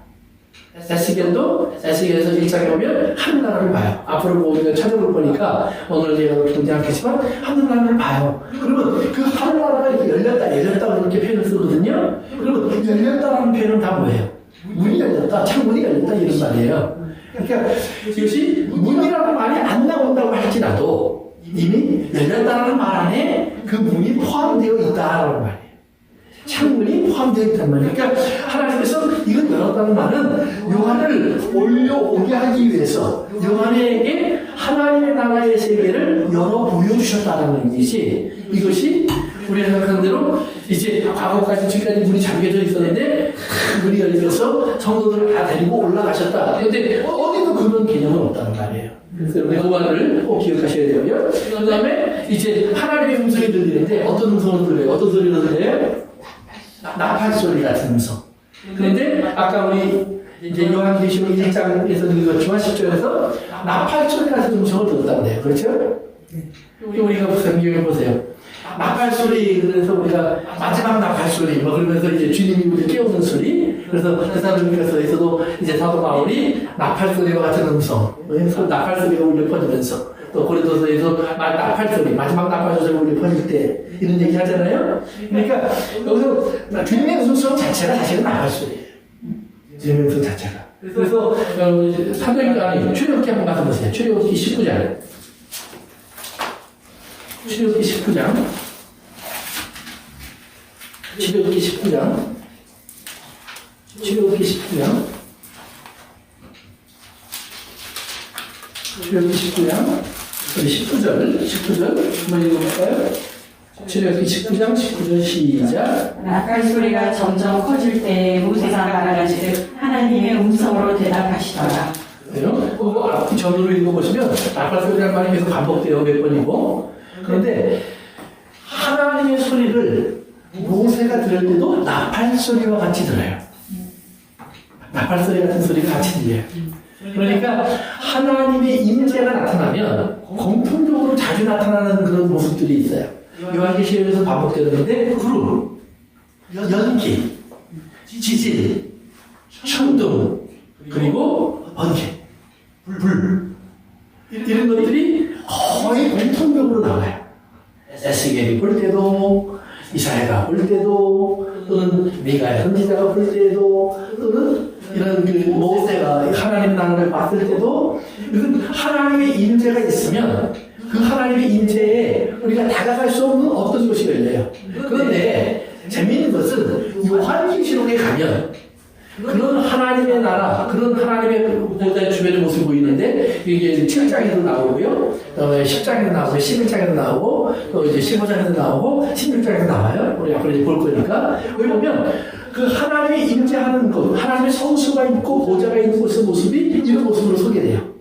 에스겔에서 1장에 보면 하늘나라를 봐요. 앞으로 우리가 찾아볼 거니까 오늘 제가 보지 않겠지만 하늘나라를 봐요. 그러면 그 하늘나라가 이렇게 열렸다 그렇게 표현을 쓰거든요. 그러면 열렸다라는 표현은 다 뭐예요? 문이 열렸다, 창문이 열렸다 이런 말이에요. 그러니까 이것이 문이라는 말이 안 나온다고 할지라도 이미 열렸다라는 말 안에 그 문이 포함되어 있다라는 말이에요. 창문이 포함되어 있단 말이에요. 그러니까 하나님께서 이건 열었다는 말은 요한을 올려오게 하기 위해서 요한에게 하나님의 나라의 세계를 열어 보여주셨다는 얘기지. 이것이 우리가 생각하는 대로 이제 과거까지 지금까지 문이 잠겨져 있었는데 문이 열려서 성도들을 다 데리고 올라가셨다. 그런데 어디도 그런 개념은 없다는 말이에요. 그래서 여러분 요한을 꼭 기억하셔야 되고요. 그 다음에 이제 하나님의 음성이 들리는데 어떤 음성으로 들려요? 어떤 소리로 들려요? 나팔 소리 같은 음성. 그런데 아까 우리 이제 요한계시록 1장에서 읽었지만 10절에서 나팔 소리 같은 음성을 들었다고 해요. 그렇죠? 우리가 무슨 기억해 보세요. 나팔 소리, 그래서 우리가 마지막 나팔 소리, 뭐 그러면서 이제 주님이 우리 깨우는 소리. 그래서 대사로니가서에서도 이제 사도 바울이 나팔 소리와 같은 음성, 나팔 소리가 울려 퍼지면서 또 고린도서에서 나팔 소리, 마지막 나팔 소리가 울려 퍼질 때 이런 얘기 하잖아요. 그러니까 여기서 주님의 음성 자체가 사실은 나팔 소리예요. 주님의 음성 자체가. 그래서 출애굽기 한번 가서 보세요. 출애굽기 19장. 출애굽기 19장. 출애굽기 19장. 19장 우리 19절 한번 읽어볼까요? 출애굽기 19장 19절 시작. 나팔 소리가 점점 커질 때 모세가 말하기를 하나님의 음성으로 대답하시더라. 그래요? 앞뒤 전으로 읽어보시면 나팔 소리라는 말이 계속 반복돼요. 몇 번이고. 그런데 하나님의 소리를 모세가 들을 때도 나팔 소리와 같이 들어요. 나팔 소리 같은 소리가 같이 들려요. 그러니까 하나님의 임재가 나타나면 공통적으로 자주 나타나는 그런 모습들이 있어요. 요한계시록에서 반복되는데 구름, 연기, 지진, 천둥, 그리고 번개, 불 이런 것들이 거의 공통적으로 나와요. 에스겔이 볼 때도, 이사야가 볼 때도, 또는 미가야 선지자가 볼 때도, 또는 이런 그 모세가 하나님 나라를 봤을 때도, 이건 하나님의 임재가 있으면 그 하나님의 임재에 우리가 다가갈 수 없는 어떤 것이 열려요. 그런데 재미있는 것은 요한계시록에 가면 그런 하나님의 나라, 그런 하나님의 보좌 주변의 모습이 보이는데 이게 7장에도 나오고요, 10장에도 나오고, 11장에도 나오고, 또 이제 15장에도 나오고, 16장에도 나와요. 우리 앞으로 이제 볼 거니까. 여기 보면 그 하나님의 임재하는 것, 하나님의 성수가 있고 보좌가 있는 곳의 모습이 이런 모습으로 소개돼요.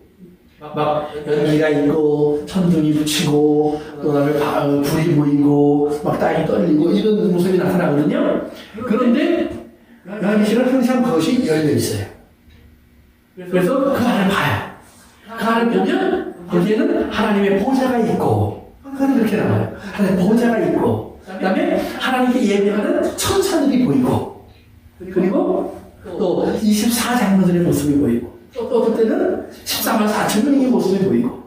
막 연기가 있고, 천둥이 붙이고, 또 다음에 불이 보이고, 막 땅이 떨리고 이런 모습이 나타나거든요. 그런데 요한계시록은 항상 그것이 열려 있어요. 그래서 그 안을 봐요. 그 안을 보면 거기에는 하나님의 보좌가 있고, 그건 그렇게 나와요. 하나님의 보좌가 있고, 그 다음에 하나님께 예배하는 천사들이 보이고, 그리고 또 24장로들의 모습이 보이고, 또 어떤 때는 14만 4천 명의 모습이 보이고,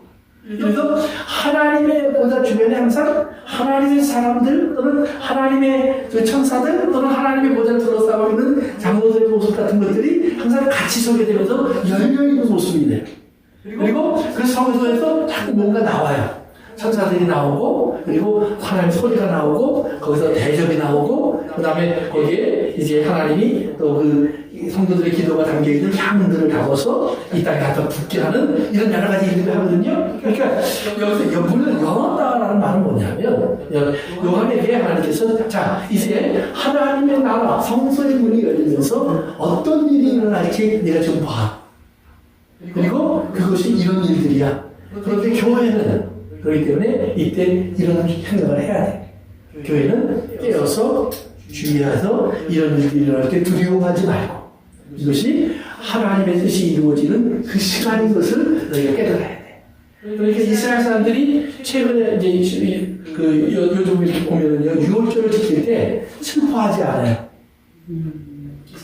그래서 하나님의 보좌 주변에 항상 하나님의 사람들 또는 하나님의 그 천사들 또는 하나님의 보좌를 둘러싸고 있는 장로들의 모습 같은 것들이 항상 같이 소개되면서 열려있는 모습이 돼요. 그리고 그 성소에서 자꾸 뭔가 나와요. 천사들이 나오고, 그리고 하나님 소리가 나오고, 거기서 대접이 나오고, 그 다음에 거기에 이제 하나님이 또 그 성도들의 기도가 담겨있는 향들을 담아서 이 땅에 갖다 붓게 하는 이런 여러 가지 일들을 하거든요. 그러니까 여기서 문을 열었다라는 말은 뭐냐면, 요한에게 하나님께서, 자, 이제 하나님의 나라, 성소의 문이 열리면서 어떤 일이 일어날지 내가 좀 봐. 그리고 그것이 이런 일들이야. 그런데 교회는 그렇기 때문에 이때 이런 행동을 해야 돼. 교회는 깨어서 주의해서 이런 일들이 일어날 때 두려워하지 말고, 이것이 하나님의 뜻이 이루어지는 그 시간인 것을 너희가 깨달아야 돼. 그러니까 이스라엘 사람들이 최근에 이제 요즘 이렇게 보면은요, 유월절을 지킬 때 슬퍼하지 않아요.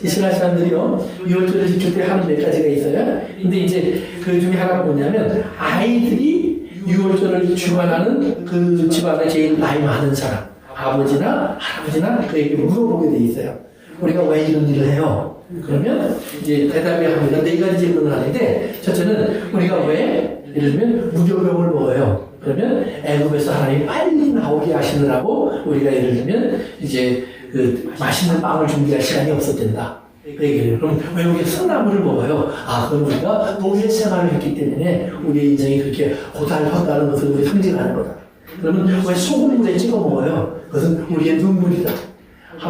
이스라엘 사람들이요, 유월절을 지킬 때 하는 몇 가지가 있어요. 근데 이제 그 중에 하나가 뭐냐면, 아이들이 유월절을 주관하는 그 집안에 제일 나이 많은 사람, 아버지나 할아버지나 그에게 물어보게 돼 있어요. 우리가 왜 이런 일을 해요? 그러면 이제 대답이 합니다. 네 가지 질문을 하는데, 첫째는 우리가 왜, 예를 들면 무교병을 먹어요. 그러면 애굽에서 하나님이 빨리 나오게 하시느라고 우리가 예를 들면 이제 그 맛있는 빵을 준비할 시간이 없었댄다. 그 얘기를. 그럼 왜 우리가 쓴나물을 먹어요? 아, 그건 우리가 노예 생활을 했기 때문에 우리의 인생이 그렇게 고달팠다는 것을 우리 상징하는 거다. 그러면 왜 소금물에 찍어 먹어요? 그것은 우리의 눈물이다.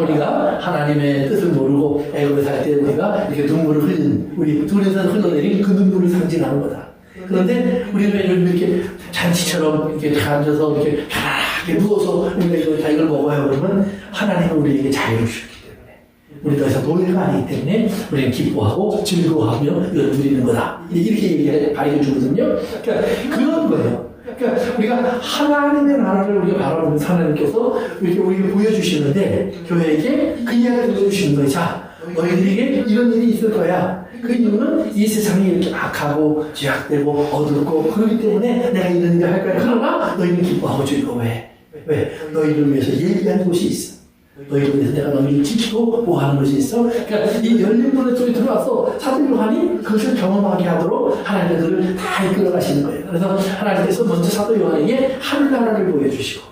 우리가 하나님의 뜻을 모르고 애굽에 살 때 우리가 이렇게 눈물을 흘린, 우리 둘에서 흘러내린 그 눈물을 상징하는 거다. 그런데 우리는 이렇게 잔치처럼 이렇게 앉아서 이렇게 편하게 누워서 우리가 이걸 먹어요. 그러면 하나님은 우리에게 자유를 주셨기 때문에, 우리 더 이상 노예가 아니기 때문에 우리는 기뻐하고 즐거워하며 이걸 누리는 거다. 이렇게 얘기해 가르쳐 주거든요. 그러니까 그런 거예요. 그러니까 우리가 하나님의 나라를 우리가 바라보면서 하나님께서 이렇게 우리에게 보여주시는데, 교회에게 그 이야기를 들려주시는 거예요. 자, 너희들에게 이런 일이 있을 거야. 그 이유는 이 세상이 이렇게 악하고 죄악되고 어둡고 그렇기 때문에 내가 이런 일을 할 거야. 그러나 너희는 기뻐하고 즐거워해. 왜? 너희를 위해서 예비한 곳이 있어. 너희를 위해서 내가 너희를 지키고 보호하는 것이 있어. 그러니까 이 열린 문에 쪽에 들어와서 사도 요한이 그것을 경험하게 하도록 하나님의 그를 다 이끌어가시는 거예요. 그래서 하나님께서 먼저 사도 요한에게 하늘나라를 보여주시고,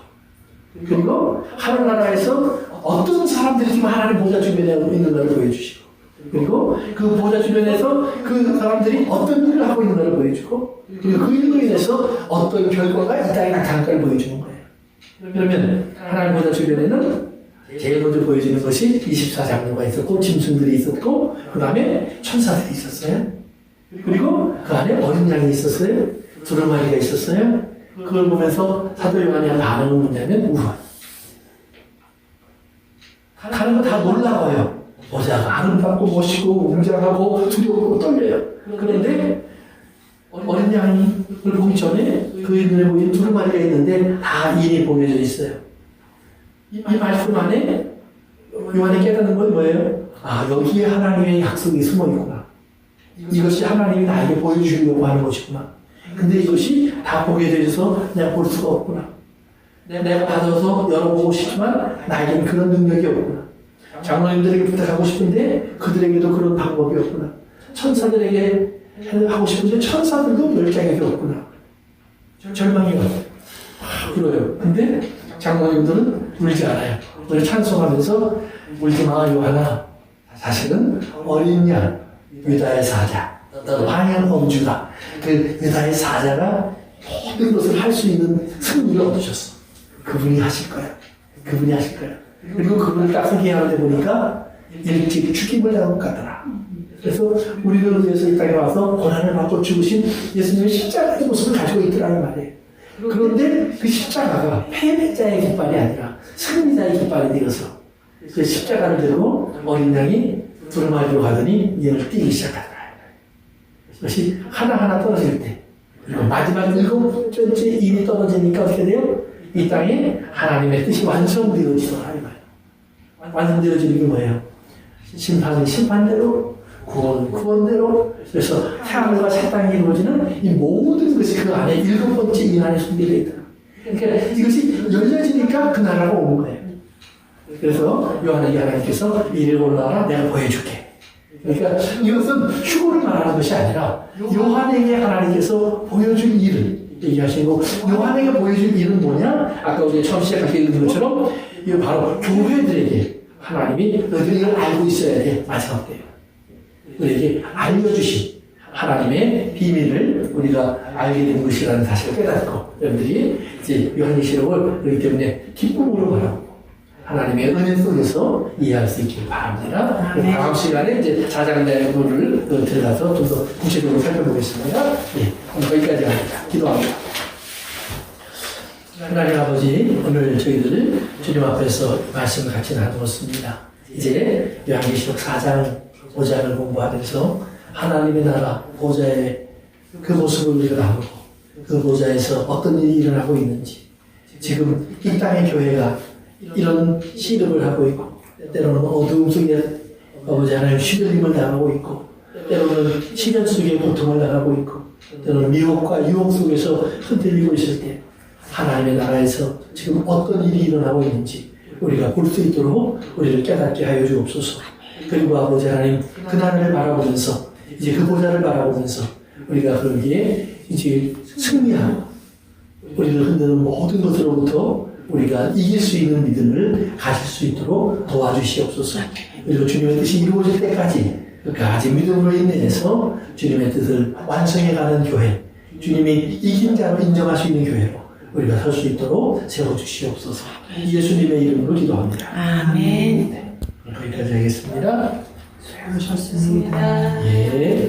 그리고 하늘나라에서 어떤 사람들이 지금 하나님 보좌 주변에 있는가를 보여주시고, 그리고 그 보좌 주변에서 그 사람들이 어떤 일을 하고 있는가를 보여주고, 그리고 그 일로 인해서 어떤 결과가 이 땅에 나타날까를 보여주는 거예요. 그러면 하나님 보좌 주변에는 제일 먼저 보여지는 것이 24장로가 있었고, 짐승들이 있었고, 그 다음에 천사들이 있었어요. 그리고 그 안에 어린 양이 있었어요. 두루마리가 있었어요. 그걸 보면서 사도 요한이 한 반응은 뭐냐면 우와. 다른 거 다 놀라워요. 보자가 아름답고 멋있고 웅장하고 두려우고 떨려요. 그런데 어린 양을 보기 전에 그 눈에 보이는 두루마리가 있는데 다 일이 보여져 있어요. 이 말씀 안에 요한이 깨닫는 건 뭐예요? 아, 여기에 하나님의 약속이 숨어 있구나. 이것이 하나님이 나에게 보여주려고 하는 것이구나. 근데 이것이 다 보게 되어서 내가 볼 수가 없구나. 내가 받아서 열어보고 싶지만 나에게는 그런 능력이 없구나. 장로님들에게 부탁하고 싶은데 그들에게도 그런 방법이 없구나. 천사들에게 하고 싶은데 천사들도 멸장에게 없구나. 절망이 와요. 그래요. 근데 장로님들은 울지 않아요. 우리 찬송하면서 울지 마 요한아, 사실은 어린 양 유다의 사자, 방향 엄주다. 그 유다의 사자가 모든 것을 할 수 있는 승리를 얻으셨어. 그분이 하실 거야. 그분이 하실 거야. 그리고 그분을 딱 소개하는데 보니까 일찍 죽임을 당한 것 같더라. 그래서 우리를 위해서 이 땅에 와서 고난을 받고 죽으신 예수님의 십자가의 모습을 가지고 있더라는 말이에요. 그런데 그 십자가가 패배자의 깃발이 아니라 승리자의 깃발이 되어서 그 십자가를 들고 어린 양이 두루마리로 가더니 얘를 뛰기 시작하더라. 그것이 하나하나 떨어질 때, 그리고 마지막 7번째 인이 떨어지니까 어떻게 돼요? 이 땅에 하나님의 뜻이 완성되어지더라. 이 말. 완성되어지는 게 뭐예요? 심판은 심판대로, 구원은 구원대로. 그래서 태양과 새 땅이 이루어지는 이 모든 것이 그 안에 7번째 인 안에 숨겨져 있더라. 그러니까 이것이 열려지니까 그 나라가 오는 거예요. 그래서 요한에게 하나님께서 이리 올라와라, 내가 보여줄게. 그러니까 이것은 휴거를 말하는 것이 아니라 요한에게 하나님께서 보여준 일을, 얘기하시고, 요한에게 보여줄 일은 뭐냐? 아까 우리 처음 시작할 때 읽은 것처럼, 이거 바로 교회들에게 하나님이 너희들이 이걸 알고 있어야 돼. 마지막 때요. 우리에게 알려주신 하나님의 비밀을 우리가 알게 된 것이라는 사실을 깨닫고, 여러분들이 이제 요한계시록을 그렇기 때문에 기쁨으로 바라보고, 하나님의 은혜 속에서 이해할 수 있기를 바랍니다. 다음 시간에 이제 4장 내부를 들어가서 좀 더 구체적으로 살펴보겠습니다. 네, 오늘 거기까지 합니다. 기도합니다. 하나님 아버지, 오늘 저희들 주님 앞에서 말씀을 같이 나누었습니다. 이제 요한계시록 4장, 5장을 공부하면서 하나님의 나라, 보좌의 그 모습을 우리가 나누고 그 보좌에서 어떤 일이 일어나고 있는지, 지금 이 땅의 교회가 이런 시름을 하고 있고, 때로는 어두움 속에 아버지 하나님 시들림을 당하고 있고, 때로는 시련 속에 고통을 당하고 있고, 때로는 미혹과 유혹 속에서 흔들리고 있을 때 하나님의 나라에서 지금 어떤 일이 일어나고 있는지 우리가 볼 수 있도록 우리를 깨닫게 하여 주옵소서. 그리고 아버지 하나님 그날을 바라보면서, 이제 그 보좌를 바라보면서 우리가 거기에 이제 승리하고 우리를 흔드는 모든 것으로부터 우리가 이길 수 있는 믿음을 가질 수 있도록 도와주시옵소서. 그리고 주님의 뜻이 이루어질 때까지 끝까지 믿음으로 인내해서 주님의 뜻을 완성해가는 교회, 주님이 이긴 자로 인정할 수 있는 교회로 우리가 설 수 있도록 세워주시옵소서. 예수님의 이름으로 기도합니다. 아멘. 네, 거기까지 하겠습니다. 수고하셨습니다. 예.